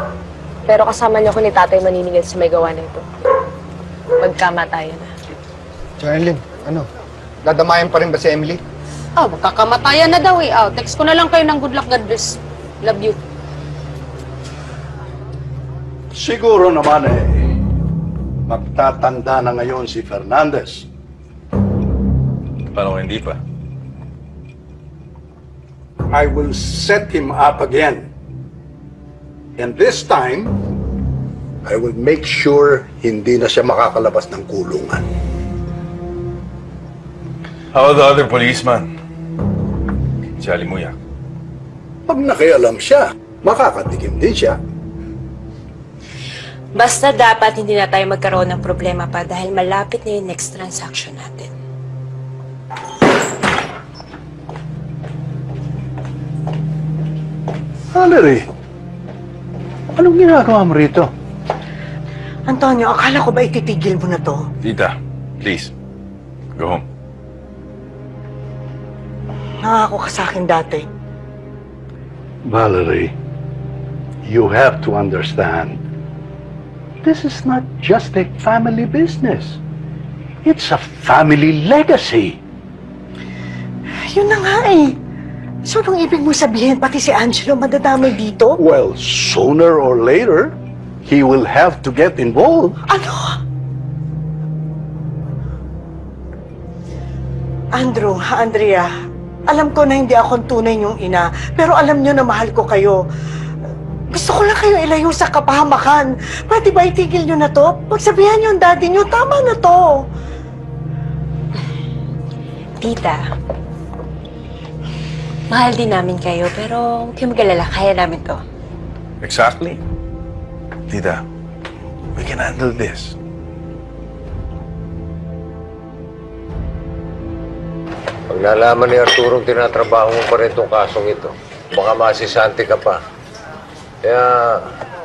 Pero kasama niyo ko ni Tatay maniningil sa may gawa na ito. Magkamatayan na. Jonelyn, ano? Dadamayan pa rin ba si Emily? Oh, magkakamatayan na daw eh. Oh, text ko na lang kayo ng good luck, God bless. Love you. Siguro naman magtatanda na ngayon si Fernandez. Paano hindi pa? I will set him up again. And this time, I will make sure hindi na siya makakalabas ng kulungan. How about the other policeman? Si Alimuya. Pag nakialam siya, makakatikim din siya. Basta dapat hindi na tayo magkaroon ng problema pa dahil malapit na yung next transaction natin. Valerie, anong ginagawa mo rito? Antonio, akala ko ba ititigil mo na to? Tita, please. Go home. Nangako ka sa akin dati. Valerie, you have to understand. This is not just a family business. It's a family legacy. Yun na nga eh. So, anong ibig mo sabihin, pati si Angelo madadamay dito? Well, sooner or later, he will have to get involved. Ano? Andrew, Andrea, alam ko na hindi ako tunay niyong ina, pero alam niyo na mahal ko kayo. Gusto ko lang kayo ilayo sa kapahamakan. Pwede ba itigil niyo na to? Pagsabihan niyo ang daddy niyo, tama na to. Tita, mahal din namin kayo, pero huwag kayong mag-alala, kaya namin to. Exactly. Tita, we can handle this. Pag nalaman ni Arturo tinatrabaho mo pa rin itong kasong ito, baka masisante ka pa. Kaya,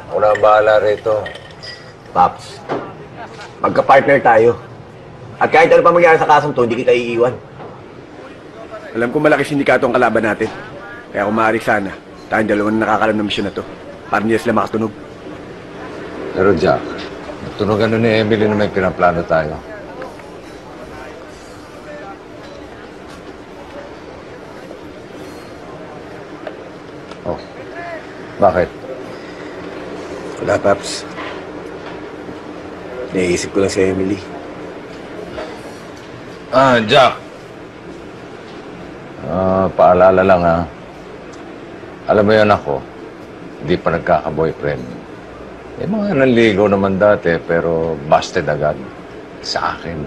una bahala rito. Paps, magka-partner tayo. At kahit ano pa mangyari sa kasong to, hindi kita iiwan. Alam ko malaki sindikato ang kalaban natin. Kaya kung maaari sana, tayong dalawa na nakakalam ng misyon na to. Para hindi sila makatunog. Pero Jack, tunugan nun ni Emily na may pinaplano tayo. Oh, bakit? Wala, Paps. Naiisip ko lang si Emily. Jack. Paalala lang Alam mo yun ako, hindi pa nagkaka-boyfriend. Eh, mga nanligaw naman dati, pero busted agad sa akin.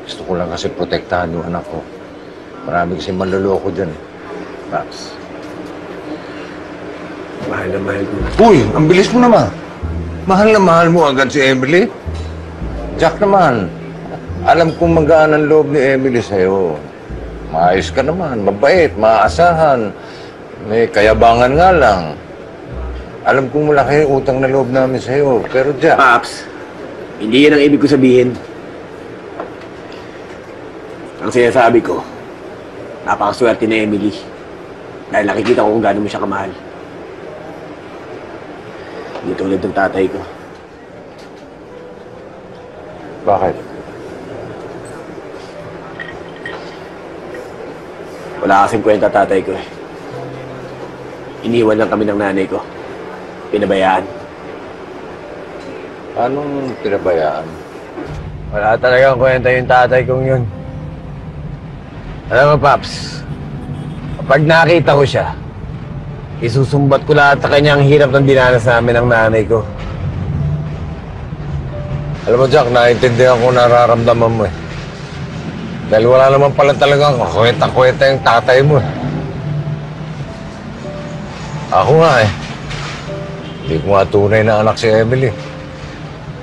Gusto ko lang kasi protektahan yung anak ko. Marami kasi manloloko dyan eh. Paps. Mahal na mahal ko. Uy, ang bilis mo naman. Mahal na mahal mo agad si Emily. Jack naman, alam kong magaan ang loob ni Emily sa'yo. Maayos ka naman, mabait, maaasahan. May kayabangan nga lang. Alam kong malaki yung utang na loob namin sa'yo. Pero Jack... Paps, hindi yan ang ibig ko sabihin. Ang sinasabi ko, napakaswerte ni Emily. Dahil nakikita ko kung gaano mo siya kamahal. Hindi tulad ng tatay ko. Bakit? Wala kasing kwenta tatay ko eh. Iniwan lang kami ng nanay ko. Pinabayaan. Anong pinabayaan? Wala talagang kwenta yung tatay kong yun. Alam mo, Paps, kapag nakita ko siya, isusumbat ko lahat sa kanya ang hirap ng dinanas namin ng nanay ko. Alam mo, Jack, naiintindihan ko nararamdaman mo eh. Dahil wala naman pala talagang kwenta-kwenta yung tatay mo eh. Ako nga eh. Hindi ko nga tunay na anak si Emily.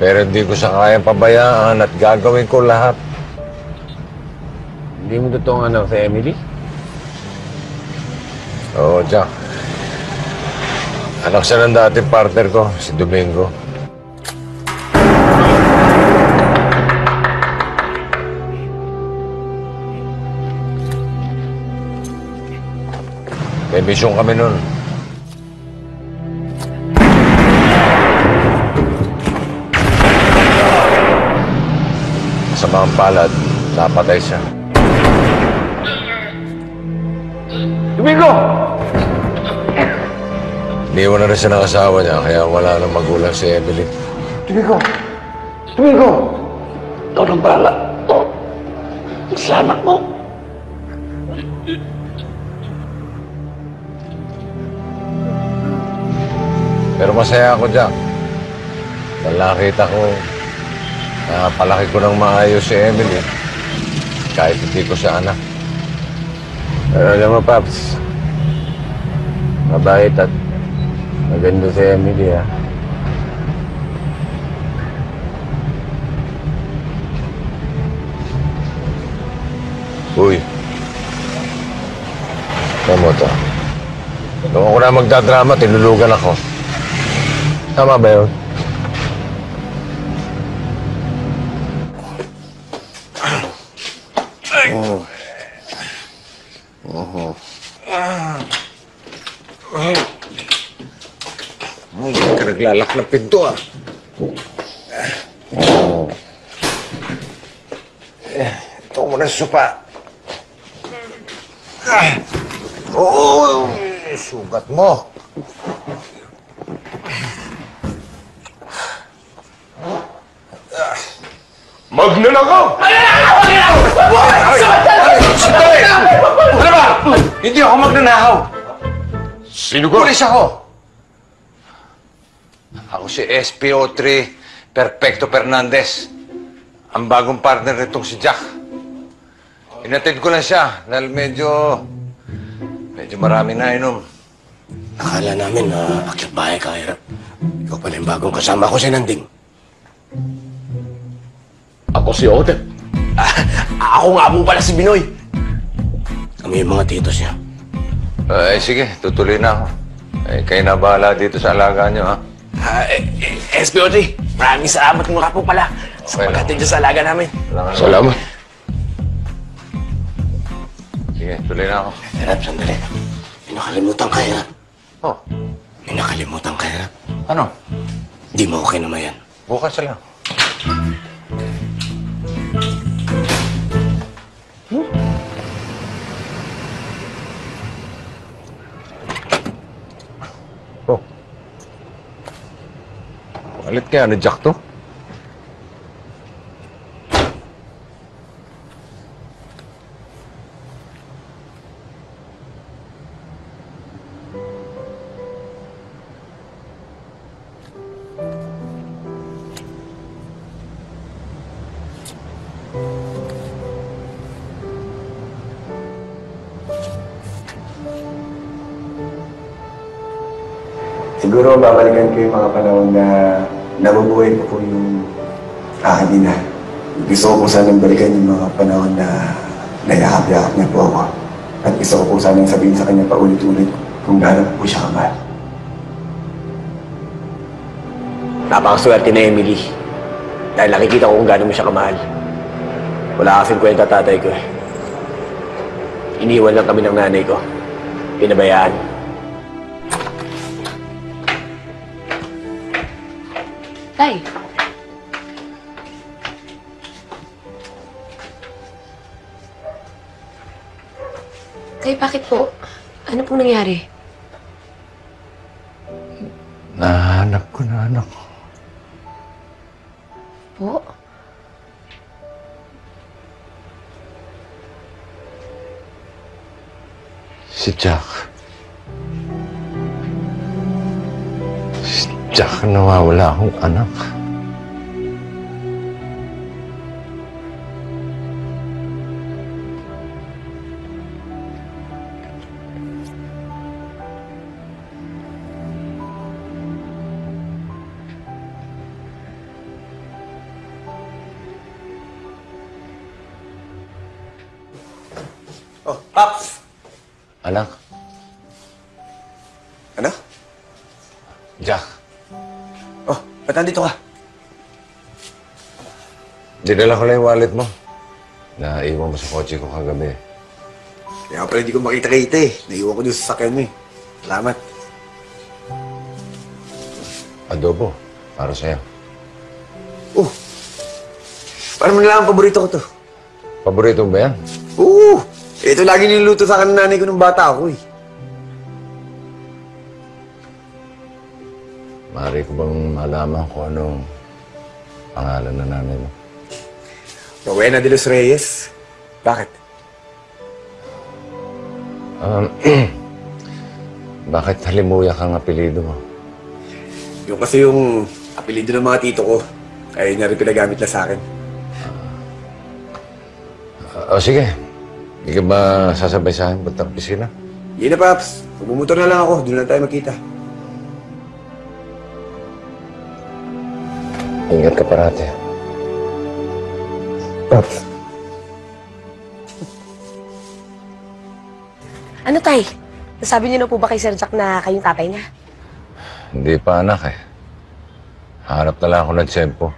Pero hindi ko siya kayang pabayaan at gagawin ko lahat. Hindi mo totoong anak si Emily? Oo, Jack. Anak siya ng dating partner ko, si Domingo. May misyon kami nun. Sa mga palad, napatay siya. Domingo! Iniwan na rin siya ng asawa niya, kaya wala nang magulang si Emily. Domingo! Domingo! Ikaw nang bahala. Sa anak mo. Pero masaya ako, Jack. Dahil nakita ko na palaki ko ng maayos si Emily. Kahit hindi ko siya anak. Pero alam mo, Paps, mabait at maganda si Emily, ha? Uy. Alam mo to. Noong ako na magdadrama, tinulugan ako. Tama ba yun? Hindi ka naglalak ng pinto, ah. Ito mo na supa. Oo, sugat mo. Magnanakaw! Sandali! Ano ba? Hindi ako magnanakaw. Sino ka? Pulis ako. Ako si SPO3 Perfecto Fernandez. Ang bagong partner nitong si Jack. Inatid ko lang siya dahil medyo marami na inom. Akala namin na akyat bahay ka, Hirap. Ikaw pala yung bagong kasama ko si Nanding. Ako si Odette. Ako nga po pala si Binoy. Kami yung mga titos niya. Sige, tutuloy na ako. Kayo na bahala dito sa alaga niyo, ha? SPO3, maraming salamat nga po pala sa paghatid niyo sa alaga namin. Salamat. Sige, tuloy na ako. Hirap, sandali. May nakalimutan ka, Hirap. Oh? May nakalimutan ka, Hirap. Ano? Di mo okay naman yan. Bukas lang. Oh. Alit kaya ni Jack to? Siguro babalikan ko yung mga panahon na nabubuhay ko po yung aking ina. Gusto ko po sanang balikan yung mga panahon na nayakap-yakap niya po ako. At gusto ko po sanang sabihin sa kanya paulit-ulit kung gaano po siya kamahal. Napakaswerte na Emily. Dahil nakikita ko kung gaano mo siya kamahal. Wala kasing kwenta tatay ko eh. Iniwan lang kami ng nanay ko. Pinabayaan. Tay. Tay, bakit po? Ano pong nangyari? Nahanap ko na anak ko. Po? Si Jack. Si Jack, nawawala akong anak. Oh, Paps! Anak? Ano? Jack. Oh, ba't nandito ka? Dinala ko lang yung wallet mo. Naiwan mo sa kotse ko kagabi. Kaya pala hindi ko makita-kita eh. Naiwan ko doon sa sakyan mo eh. Salamat. Adobo. Para sa'yo. Oh! Paano mo nalaman paborito ko to? Paborito mo ba yan? Oo! Ito lagi niluluto sa akin ng nanay ko nung bata ako eh. Maaari ko bang malaman kung anong pangalan ng nanay mo? Rowena de los Reyes. Bakit? Bakit Halimuyak ang apelido mo? Yung kasi yung apelido ng mga tito ko. Kaya yun na rin pinagamit na sa akin. O sige. Hindi ka ba sasabay sa akin puntang pisina? Yun na, Paps. Bumumotor na lang ako. Doon lang tayo magkita. Ingat ka parati. Paps. Ano, Tay? Nasabi niyo na po ba kay Sir Jack na kayong tatay niya? Hindi pa anak eh. Hanap na lang ako ng tsempo.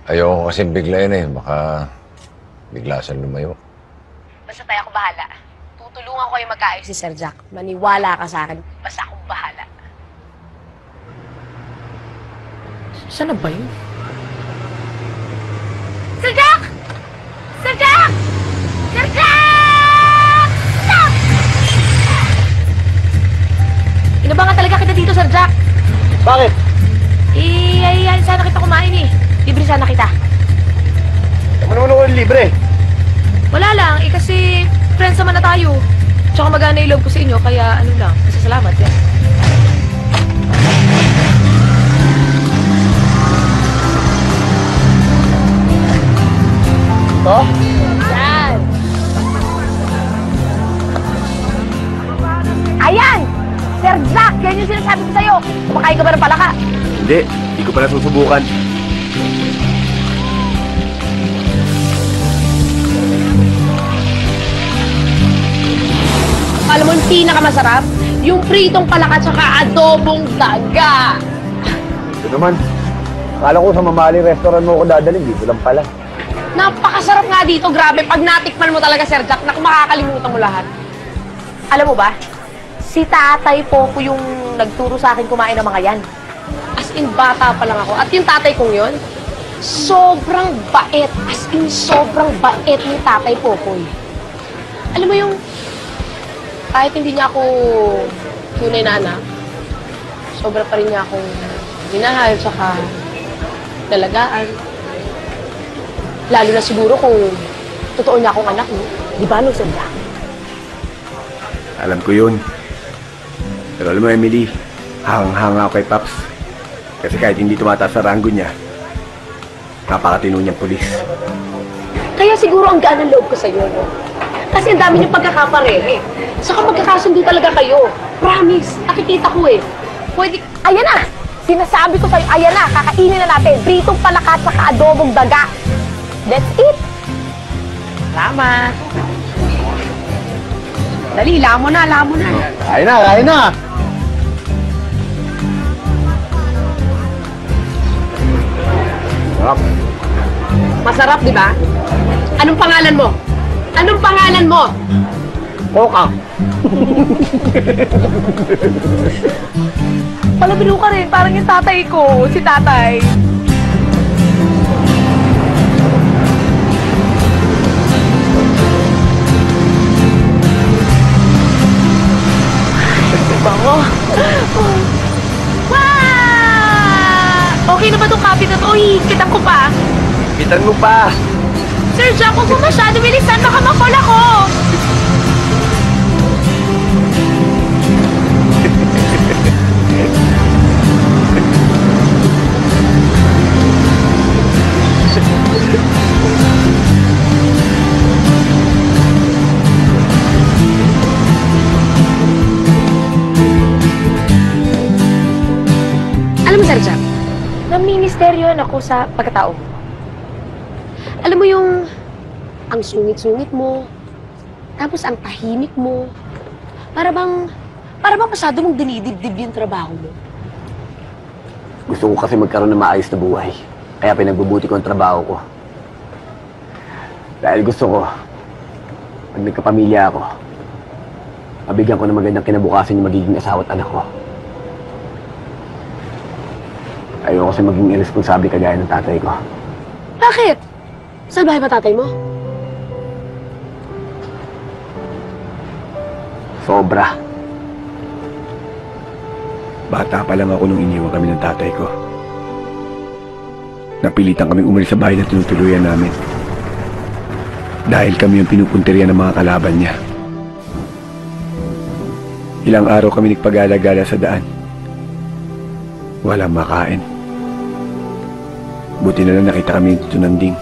Ayoko kasi biglayin eh. Baka bigla siyang lumayo. Basta tayo ako bahala. Tutulungan ko yung magkaayos si Sir Jack. Maniwala ka sa akin. Basta akong bahala. Saan na ba yun? Sir Jack! Sir Jack! Sir Jack! Stop! Inabangan talaga kita dito, Sir Jack. Bakit? Ay, sana kita kumain eh. Libre sana kita. Ano ko libre? Wala lang, kasi friends naman na tayo. Tsaka magana yung loob ko sa inyo, kaya ano lang, masasalamat yan. To? Yan! Ayan! Sir Jack, yan yung sinasabi ko sa'yo. Kumakain ka ba ng palaka? Hindi ko pala susubukan. Alam mo yung pinakamasarap? Yung pritong palaka tsaka adobong daga. Ito naman. Akala ko sa mamahaling restaurant mo ako dadalhin. Dito lang pala. Napakasarap nga dito, grabe. Pag natikman mo talaga, Sir Jack, naku, makakalimutan mo lahat. Alam mo ba, si Tatay Popo yung nagturo sa akin kumain ng mga yan. As in, bata pa lang ako. At yung tatay kong yun, sobrang bait. As in, sobrang bait ni Tatay Popoy. Alam mo yung, kahit hindi niya ako tunay na anak, sobra pa rin niya akong minahal, saka dalagaan. Lalo na siguro kung totoo niya akong anak, no? Di ba, no, Sir Jack? Alam ko yun. Pero alam mo, Emily, hang-hanga ako kay Paps. Kasi kahit hindi tumataas sa ranggo niya, napakatino niyang pulis. Kaya siguro ang gaan ng loob ko sa'yo, no? Kasi ang dami niyong pagkakaparehe. Saka magkakasundo talaga kayo. Promise, nakikita ko eh. Pwede, ayan na! Sinasabi ko sa'yo, ayan na, kakainin na natin. Pritong palaka at saka adobong daga. That's it! Salamat! Dali, lamo na, lamo na. Kain na, kain na! Sarap. Masarap, di ba? Anong pangalan mo? Anong pangalan mo? Poka. Palabilo ka rin, parang yung tatay ko, si tatay. Bango. Okay na ba itong copy na to? Hihigitan ko pa. Bitan mo pa. Sir Jack, huwag mo masyado bilisan. Baka makol ako. Alam mo, Sir Jack, namimisteryohan ako sa pagkatao mo. Alam mo yung ang sungit-sungit mo, tapos ang tahimik mo, para bang masyado mong dinidibdib yung trabaho mo. Gusto ko kasi magkaroon ng maayos na buhay. Kaya pinagbubuti ko ang trabaho ko. Dahil gusto ko, pag nagkapamilya ako, mabigyan ko ng magandang kinabukasan yung magiging asawa at anak ko. Ayoko kasi maging irresponsable kagaya ng tatay ko. Bakit? Salbahe ba tatay mo? Sobra. Bata pa lang ako nung iniwan kami ng tatay ko. Napilitan kami umalis sa bahay na tinutuluyan namin. Dahil kami yung pinupunteriya ng mga kalaban niya. Ilang araw kami nagpagala-gala sa daan. Walang makain. Buti na lang nakita kami dito ng ding.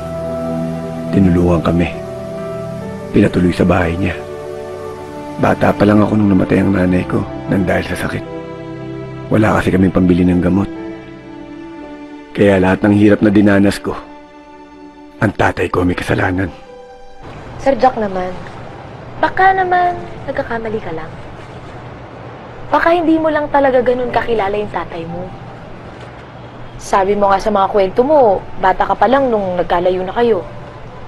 Tinulungan kami. Pinatuloy sa bahay niya. Bata pa lang ako nung namatay ang nanay ko nang dahil sa sakit. Wala kasi kaming pambili ng gamot. Kaya lahat ng hirap na dinanas ko, ang tatay ko may kasalanan. Sir Jack naman, baka naman nagkakamali ka lang. Baka hindi mo lang talaga ganun kakilala yung tatay mo. Sabi mo nga sa mga kwento mo, bata ka pa lang nung nagkalayo na kayo.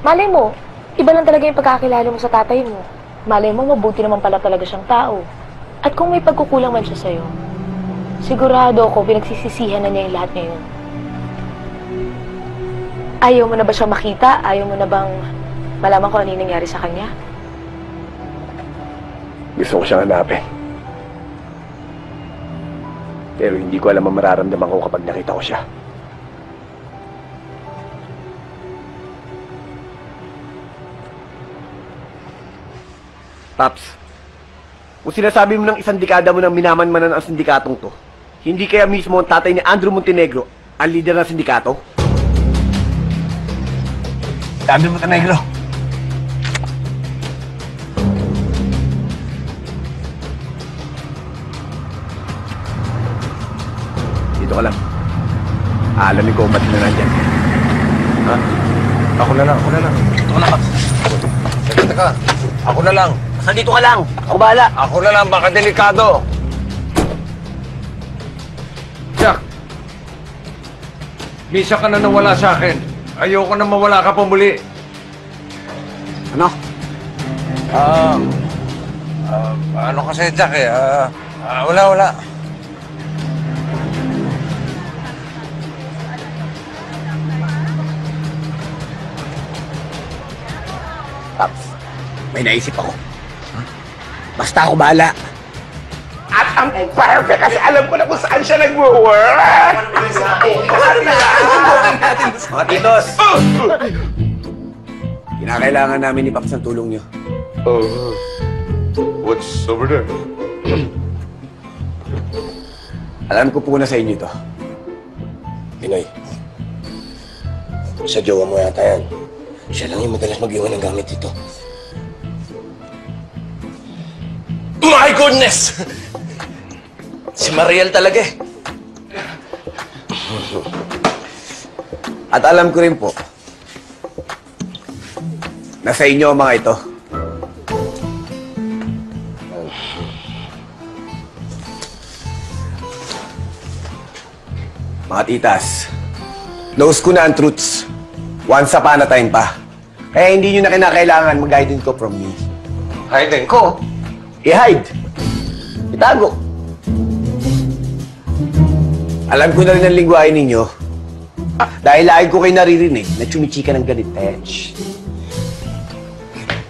Malay mo, iba lang talaga yung pagkakilala mo sa tatay mo. Malay mo, mabuti naman pala talaga siyang tao. At kung may pagkukulang man siya sa'yo, sigurado ako pinagsisisihan na niya yung lahat ngayon. Ayaw mo na ba siyang makita? Ayaw mo na bang malaman kung ano yung nangyari sa kanya? Gusto ko siyang hanapin. Pero hindi ko alam ang mararamdaman ko kapag nakita ko siya. Paps, kung sinasabi mo ng isang dekada mo nang minamanmanan ang sindikatong to, hindi kaya mismo ang tatay ni Andrew Montenegro ang leader ng sindikato? Andrew Montenegro! Dito ka lang. Aalamin ko kung ba't na nandyan. Ha? Ako na lang. Ito na, Paps. Teka. Ako na lang. Nandito ka lang. Ako bahala. Ako na lang, baka delikado. Jack, misa ka na nawala sa akin. Ayoko na mawala ka pa muli. Ano? Ano kasi, Jack eh? Wala. Paps, may naisip ako. Basta ako bahala. At ang perfect kasi alam ko na kung saan siya nag-work. Mga titos! Kinakailangan namin ni Paps ang tulong niyo. What's over there? Alam ko po na sa inyo ito. Pinoy, sa jowa mo yata yan. Siya lang yung madalas mag-iwan ng gamit dito. My goodness! Si Mariel talaga eh. At alam ko rin po, na sa inyo ang mga ito. Mga titas, knows ko na ang truths. Once upon a time pa. Kaya hindi nyo na kinakailangan mag-hide ko from me. Hide ko? I-hide. Itago. Alam ko na rin ang lingwahe ninyo. Dahil lagi ko kayo naririnig na chumichika ng galit.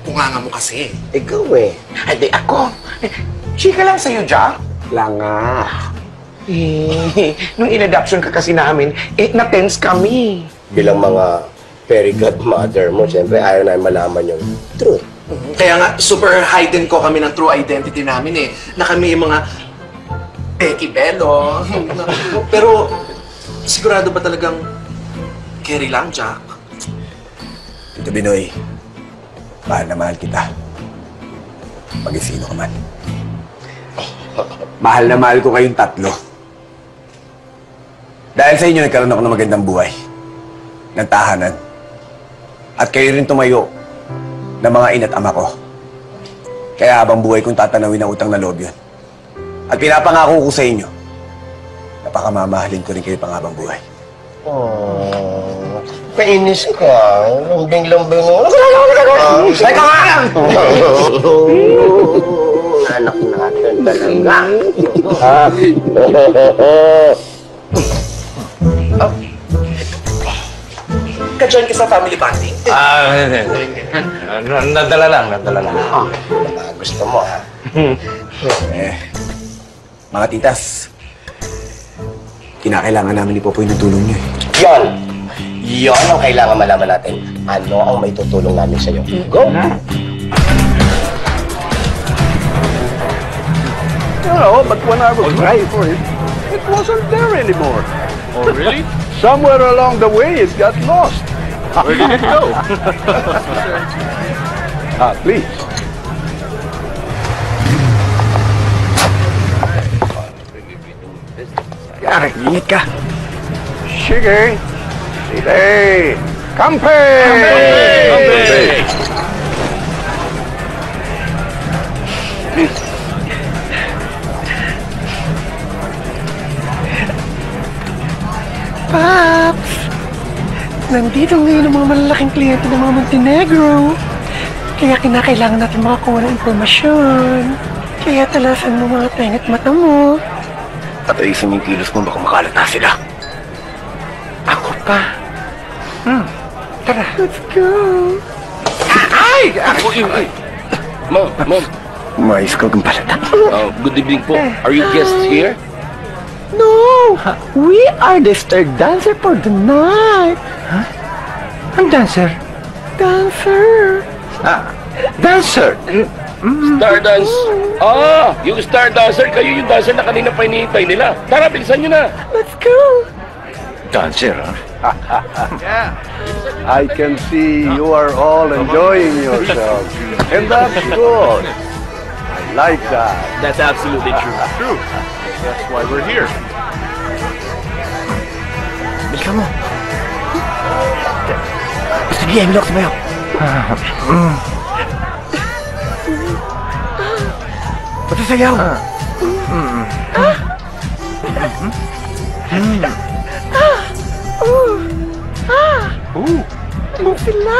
Punganga mo kasi. Ikaw eh. Ay, di ako. Chika lang sa'yo, Jack. Lang nga. Nung in-adoption ka kasi namin, na-tense kami. Bilang mga fairy godmother mo, siyempre ayaw na malaman yung truth. Kaya nga, super hidden ko kami ng true identity namin eh. Na kami yung mga Becky Bello. Pero, sigurado ba talagang Kerry lang, Jack? Tito Binoy, mahal na mahal kita. Mag-isino ka man. Mahal na mahal ko kayong tatlo. Dahil sa inyo, nagkaroon ako ng magandang buhay. Ng tahanan. At kayo rin tumayo ng mga ina't ama ko. Kaya habang buhay kong tatanawin ang utang na loob yun. At pinapangako ko sa inyo, napakamamahalin ko rin kayo panghabang buhay. Oh, kainis ka. Lambing-lambing mo. Ay ka nga! Anak natin talaga. Ka-join ka sa family bonding? Nadala lang. Gusto mo, ha? Mga titas, kinakailangan namin ni Popoy ng tulong niyo eh. Yon ang kailangan malaman natin. Ano ang may tutulong namin sa'yo? Go! No, but when I was crying for it, it wasn't there anymore. Oh, really? Somewhere along the way, it got lost. Where did it go? Please. Yari, ingat ka. Sige. Sige. Kampe! Paps! Nandito ngayon ang mga malalaking kliyente ng mga Montenegro. Kaya kinakailangan natin makakuha ng impormasyon. Kaya talasan mo mga tenga't mata mo. Pataisin mo yung kilos mo, baka makalat na sila. Ako pa. Tara. Let's go. Ay! Ay! Ma'am. Mais ko kung palata. Good evening po. Are you guests here? No! We are the star dancer for the night. Huh? Ang dancer? Dancer. Dancer? Star dance. Yung star dancer, kayo yung dancer na kanina pa hinihintay nila. Tara, bilisan nyo na. Let's go. Dancer, Yeah. I can see you are all enjoying yourselves. And that's good. I like that. That's absolutely true. That's why we're here. Bilka mo. Gusto niya, Emilio, sumayaw. Ba't sayaw? Sila.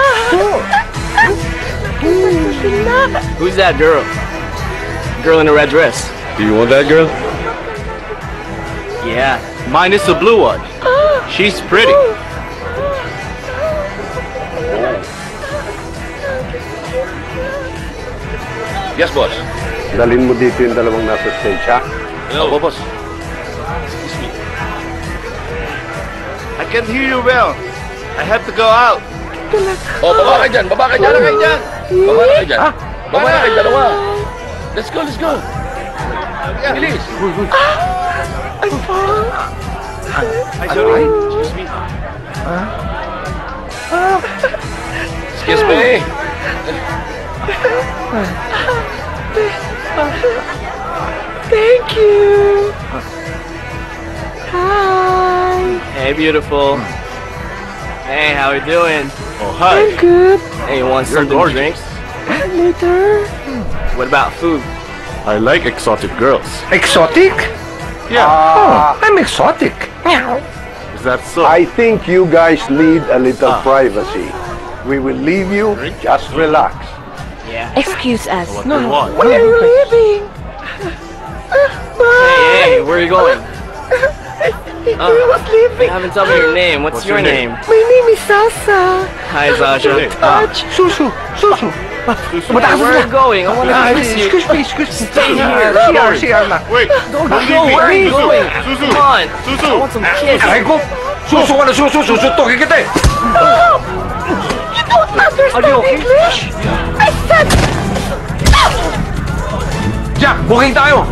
Sila. Who's that girl? Girl in a red dress. Do you want that girl? Yeah, mine is the blue one. She's pretty. Yes, boss. Dalhin mo dito yung dalawang nasa stage, ha? Hello, boss. Excuse me. I can't hear you well. I have to go out. Baba ka dyan. Baba na kayo dyan. Baba na kayo dalawa. Let's go. Bilis. I'm fine. Excuse me. Excuse me. Thank you. Hey, beautiful. Hey, how we doing? Oh, hi. I'm good. Hey, you want You're something to drink? gorgeous. Later. What about food? I like exotic girls. Exotic? Yeah. I'm exotic. Is that so? I think you guys need a little privacy. We will leave you. Just relax. Yeah. Excuse us. What do you want? Where are you leaving? Hey, where are you going? I was leaving. You haven't told me your name. What's your name? My name is Sasa. Hi, Sasha. Susu. Where are you going? I want to kiss you. Excuse me. Stay here. CR na. Wait. Don't go. Where are you going? Susu. Come on. Susu. I want some kiss. Aray ko! Susu ka na susu! Susuntukin kita eh! You don't understand English. I said... Jack, booking tayo!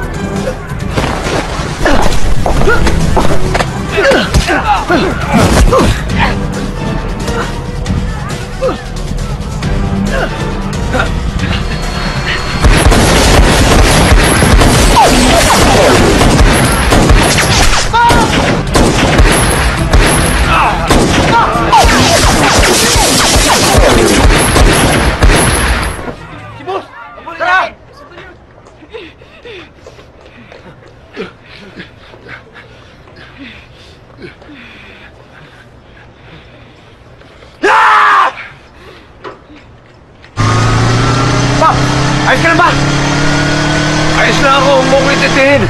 Ayos ka na ba? Ayos na ako, mukha titihin.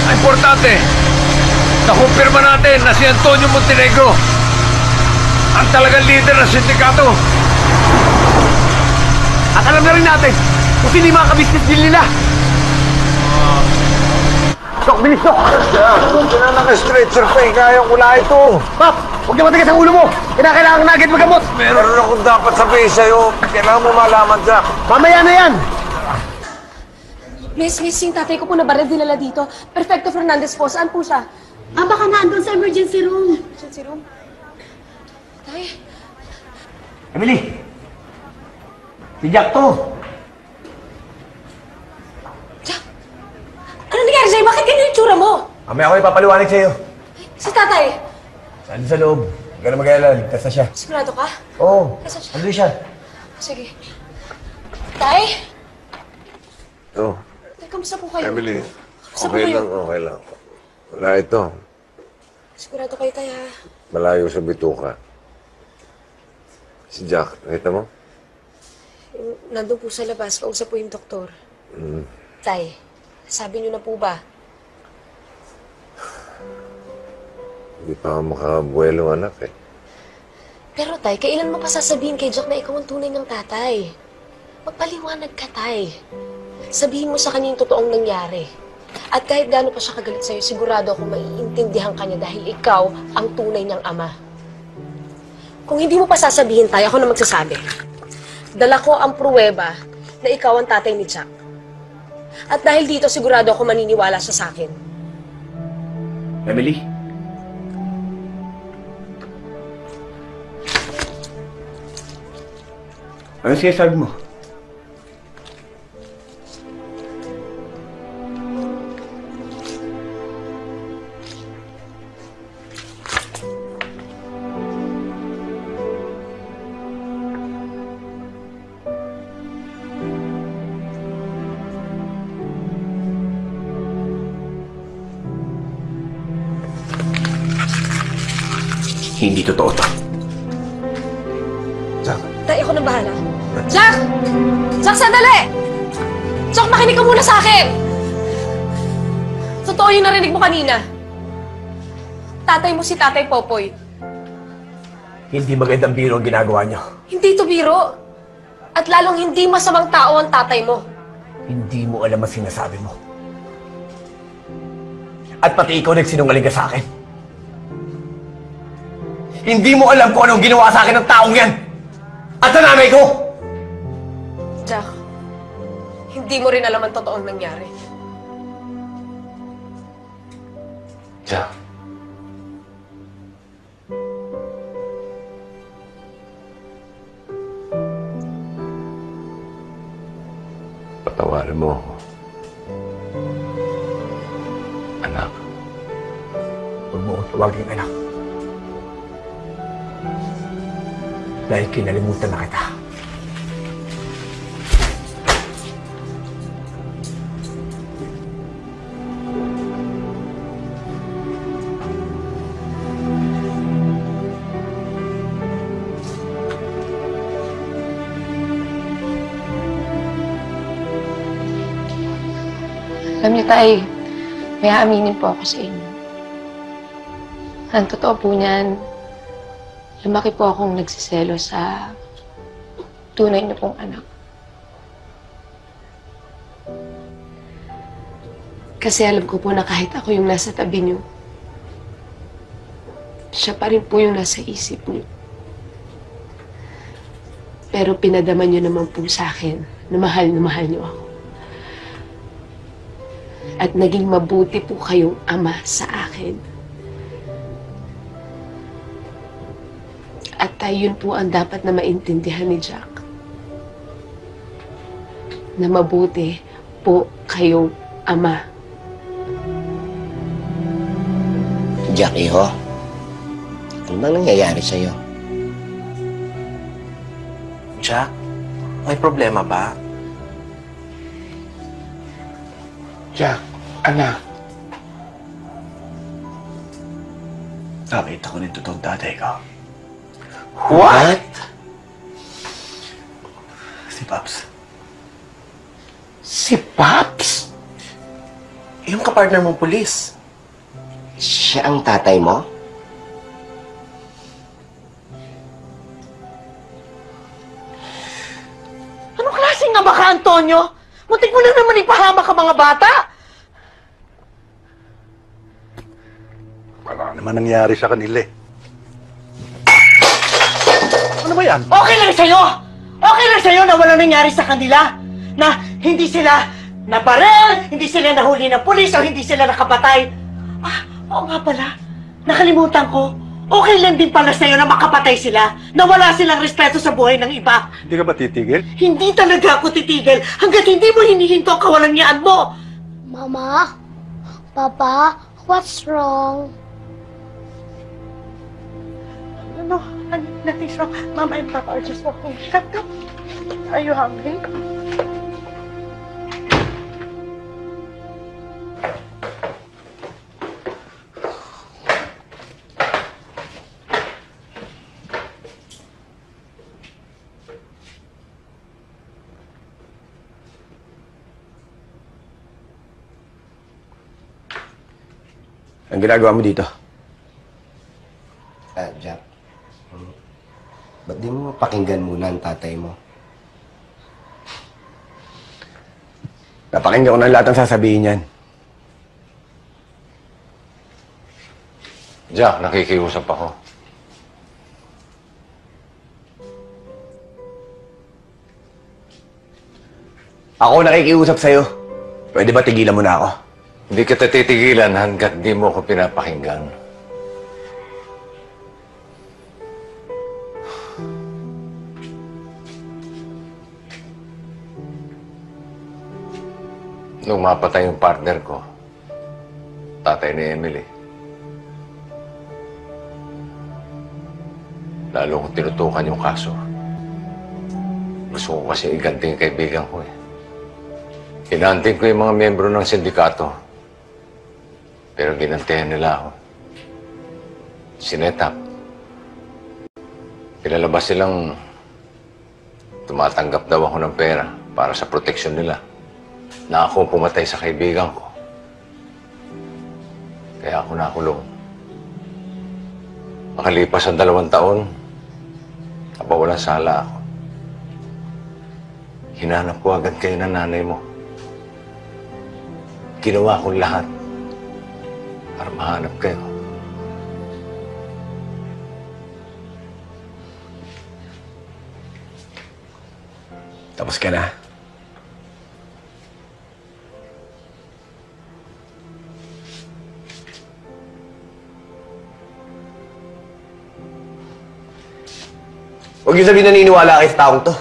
Ang importante, nakumpirma natin na si Antonio Montenegro ang talagang leader ng sindikato. At alam na rin natin kung sino yung mga kabisnes din nila. Sok, bilis, Sok! Kung na naka-stretcher pa eh, kaya wala ito. Pap, huwag na matigas ang ulo mo. Kailangan na agad magamot. Meron akong dapat sabihin sa'yo. Kailangan mo malaman, Jack. Mamaya na yan! Miss, yung tatay ko po na baril dinala dito. Perfecto Fernandez po. Saan po siya? Baka nandun sa emergency room. Emergency room? Tay? Emily! Si Jack to! Ano nangyari sa'yo? Bakit ganyan yung tsura mo? Mamaya ako ipapaliwanag sa'yo. Si tatay? Saan sa loob? Huwag ka na mag-alala. Ligtas na siya. Sigurado ka? Oo. Nasaan siya? Andun siya. Sige. Tay? Oh, Tay, kamusta po kayo? Emily. Kamusta po Okay kayo? lang, okay lang. Wala ito. Sigurado kayo, tay, ha? Malayo sa bituka. Si Jack, nakita mo? Nandun po sa labas. Kausap po yung doktor. Mm. Tay, sabi niyo na po ba? Hindi pa ako makabuelo, anak eh. Pero tay, kailan mo pa sasabihin kay Jack na ikaw ang tunay ng tatay? Magpaliwanag ka, tay. Sabihin mo sa kanya yung totoong nangyari. At kahit gaano pa siya kagalit sa'yo, sigurado ako maiintindihan ka niya dahil ikaw ang tunay niyang ama. Kung hindi mo pa sasabihin, tay, ako na magsasabi. Dala ko ang pruweba na ikaw ang tatay ni Jack. At dahil dito, sigurado ako maniniwala siya sa akin. Emily? Ano sinasabi mo? Hindi totoo to. Jack. Tay, ako nang bahala. Jack! Jack, sandali! Jack, makinig ka muna sa akin! Totoo yung narinig mo kanina. Tatay mo si Tatay Popoy. Hindi magandang biro ang ginagawa niyo. Hindi to biro. At lalong hindi masamang tao ang tatay mo. Hindi mo alam ang sinasabi mo. At pati ikaw nagsinungaling ka sa akin. Hindi mo alam kung anong ginawa sa akin ng taong yan! At sa nanay ko! Jack, hindi mo rin alam ang totoong nangyari. Jack. Patawarin mo ako. Anak. huwag mo akong tawaging anak. Dahil kinalimutan na kita. Alam niyo, Tay, may aaminin po ako sa inyo. Ang totoo po niyan, lumaki po akong nagsiselo sa tunay na pong anak. Kasi alam ko po na kahit ako yung nasa tabi niyo, siya pa rin po yung nasa isip niyo. Pero pinadama niyo naman po sa akin na mahal niyo ako. At naging mabuti po kayong ama sa akin. At yun po ang dapat na maintindihan ni Jack. Na mabuti po kayong ama. Jack, iho. Ano bang nangyayari sa'yo? Jack, may problema ba? Jack, anak. Nakita ko na yung totoong tatay ko. What? Si Pops. Si Pops? Yung kapartner mong pulis. Siya ang tatay mo? Anong klaseng ama ka, Antonio? Muntik mo na naman ipahamak ka mga bata! Wala naman nangyari sa kanila eh. Ano ba yan? Okay lang sa'yo! Okay lang sa'yo na walang nangyari sa kanila. Na hindi sila nabarel, hindi sila nahuli ng pulis, o hindi sila nakapatay. Ah, oo nga pala. Nakalimutan ko. Okay lang din pala sa'yo na makapatay sila, na wala silang respeto sa buhay ng iba. Hindi ka ba titigil? Hindi talaga ako titigil hanggat hindi mo hinihinto ang kawalangyaan mo. Mama? Papa? What's wrong? No, nothing's wrong. Mama and Papa are just walking. Come. Are you hungry? Ang ginagawa mo dito? Jack. Ba't di mo pakinggan muna ang tatay mo? Napakinggan ko na lahat ng sasabihin niyan. Jack, nakikiusap ako. Ako nakikiusap sa'yo. Pwede ba tigilan mo na ako? Hindi kita titigilan hanggat di mo ako pinapakinggan. Nung mapatay yung partner ko, tatay ni Emily, lalo kong tinutukan yung kaso. Gusto ko kasi iganti yung kaibigan ko eh. Hinanting ko yung mga miyembro ng sindikato. Pero ginantihan nila ako. Sinetap. Pinalabas silang tumatanggap daw ako ng pera para sa proteksyon nila. Na ako pumatay sa kaibigan ko. Kaya ako nakulong. Makalipas ang 2 taon, napawalang sala ako. Hinanap ko agad kayo ng nanay mo. Ginawa ko lahat para mahanap kayo. Tapos ka na. Huwag niyo sabihin naniniwala kayo sa taong to.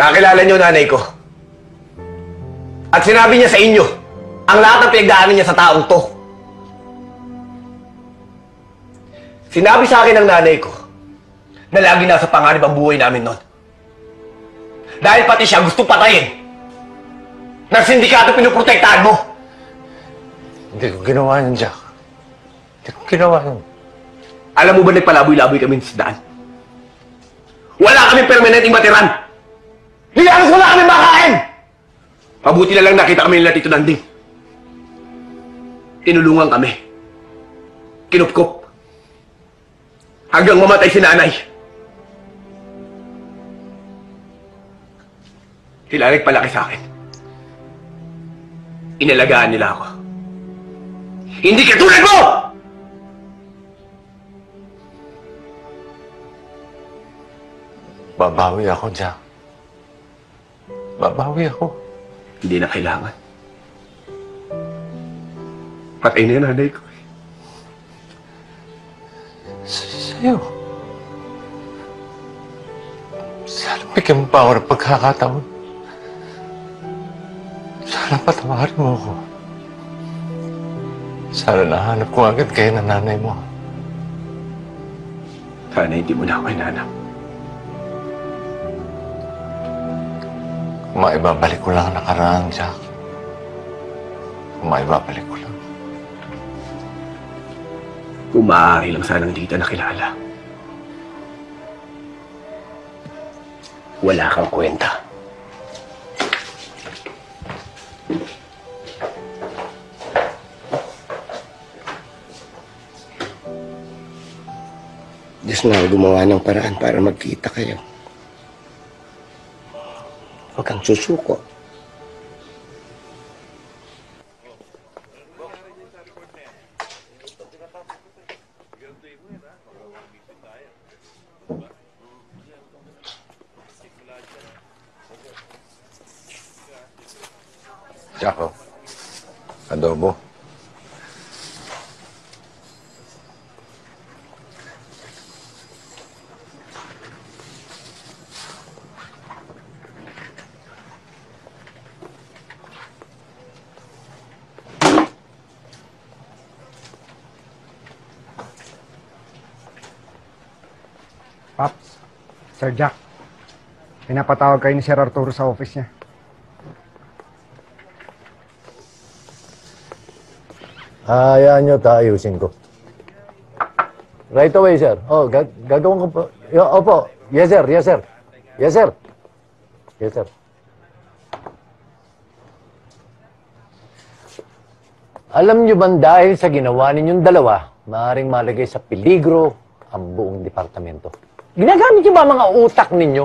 Nakakilala niyo nanay ko. At sinabi niya sa inyo ang lahat ng pinagdaanan niya sa taong to. Sinabi sa akin ng nanay ko na lagi nasa panganib ang buhay namin noon. Dahil pati siya gustong patayin ng sindikato pinuprotektahan mo. Hindi ko ginawa yun, Jack. Hindi ko ginawa yun. Alam mo ba nagpalaboy-laboy kami sa daan? Wala kaming permanenteng matiran! Halos wala kaming makain! Mabuti na lang nakita kami nila Tito Nanding. Tinulungan kami. Kinupkop. Hanggang mamatay si nanay. Sila nagpalaki sa akin. Inalagaan nila ako. Hindi katulad mo! Babawi ako, Jack. Babawi ako. Hindi na kailangan. Patay na yung nanay ko. Sa'yo. Sana bigyan mo pa ako ng pagkakataon. Sana patawarin mo ako. Sana nahanap ko agad kayo ng nanay mo. Sana hindi mo na ako hinanap. Kung maibabalik ko lang ang nakaraan, Jack. Kung maibabalik ko lang. Kung maaari lang sanang hindi kita nakilala. Wala kang kwenta. Diyos na gumawa ng paraan para magkita kayo. Huwag kang susuko. Jaco, adobo. Paps, Sir Jack, pinapatawag kayo ni Sir Arturo sa office niya. Hayaan nyo, taayusin ko. Right away, sir. Oh, gagawin ko po. Opo. Yes, sir. Yes, sir. Yes, sir. Yes, sir. Alam nyo ba dahil sa ginawa ninyong dalawa, maaaring malagay sa peligro ang buong departamento? Ginagamit nyo ba mga utak ninyo?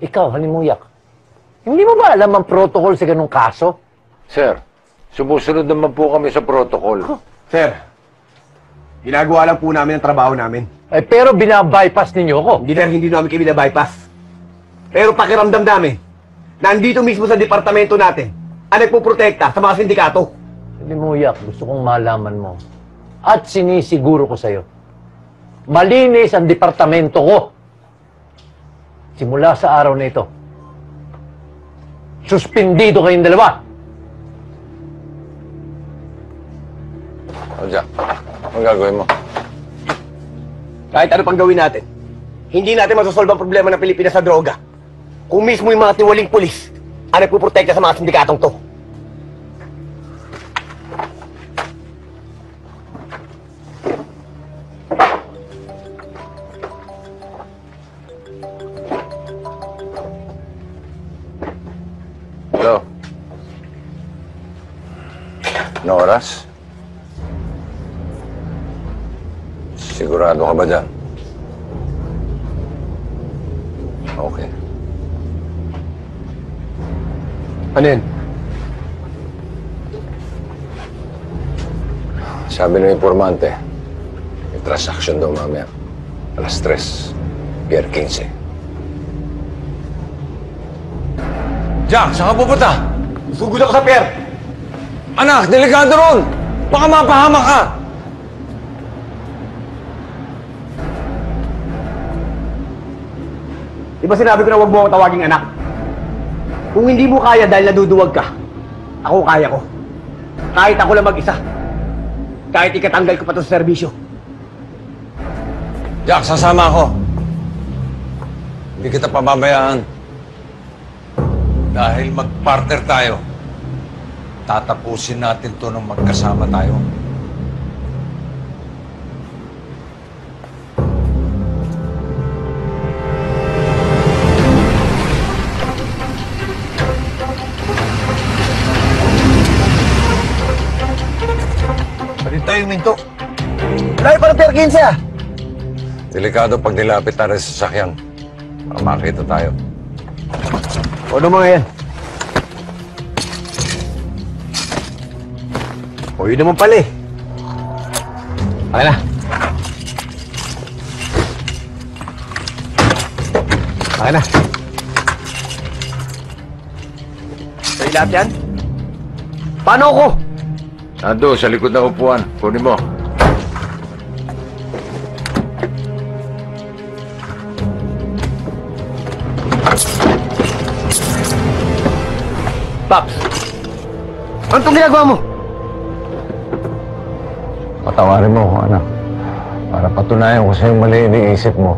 Ikaw, Halimuyak, hindi mo ba alam ang protocol sa ganung kaso? Sir, sumusunod naman po kami sa protocol. Sir, ginagawa lang po namin ang trabaho namin. Eh, pero binabypass ninyo ako. Hindi namin kayo binabypass. Pero pakiramdam namin, nandito mismo sa departamento natin, ang nagpuprotekta sa mga sindikato. Halimuyak, gusto kong malaman mo. At sinisiguro ko sa'yo, malinis ang departamento ko. Simula sa araw na ito, suspindido kayong dalawa. O, Jack, anong gagawin mo? Kahit ano pang gawin natin, hindi natin masosolve ang problema ng Pilipinas sa droga. Kung mismo yung mga tiwaling pulis ang nagpuprotekta sa mga sindikatong to. Hello? Ano oras? Sigurado ka ba dyan? Okay. Ano yun? Sabi ng informante, may transaction daw mamaya. Alas 3, Pier 15. Jack, saan ka pupunta? Sugod ako sa pier! Anak, delikado ron! Baka mapahamak ka! Di ba sinabi ko na huwag mo akong tawaging anak? Kung hindi mo kaya dahil naduduwag ka, Ako kaya ko. Kahit ako lang mag-isa. Kahit ikatanggal ko pa ito sa serbisyo. Jack, sasama ako. Hindi kita pababayaan. Dahil mag-partner tayo, tatapusin natin to nung magkasama tayo. Pwede tayo minto. Layo pa ng Pier 15 ah. Delikado pag nilapit tayo sa sasakyan. Baka makita tayo. Ano mga yan? O yun naman pala eh. Okay na. Okay na. Sa'yo lahat yan? Paano ako? Nando, sa likod na upuan. Kunin mo. Paps, ano itong ginagawa mo? Patawarin mo, anak. Para patunayan ko sa'yo mali iniisip mo.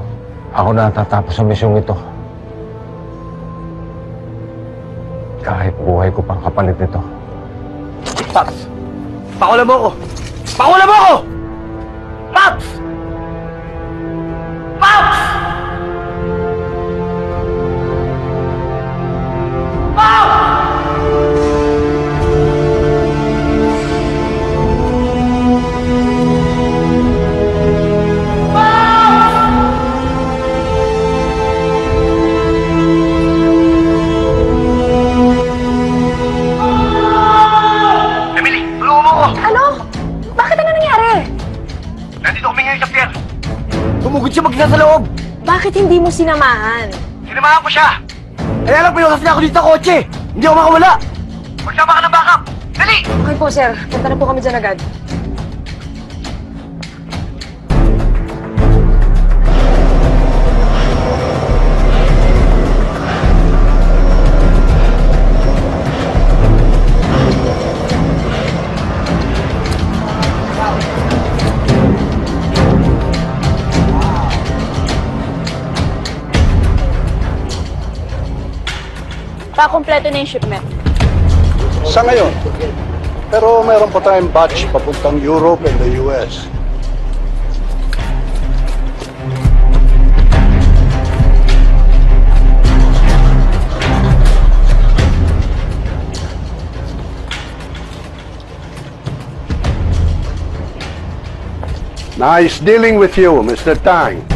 Ako na tatapos sa misyong ito. Kahit buhay ko pang kapalit nito. Paps, pakulan mo ako! Pakulan mo ako! Paps! Paps! Tumugod siya mag-isa sa loob! Bakit hindi mo sinamahan? Sinamahan ko siya! Kaya lang pinukas niya ako dito sa kotse! Hindi ako makawala! Magsama ka ng backup! Dali! Okay po, sir. Punta na po kami dyan agad. Pa-kompleto na yung shipment. Sa ngayon. Pero mayroon pa tayong batch papuntang Europe and the US. Nice dealing with you, Mr. Tang.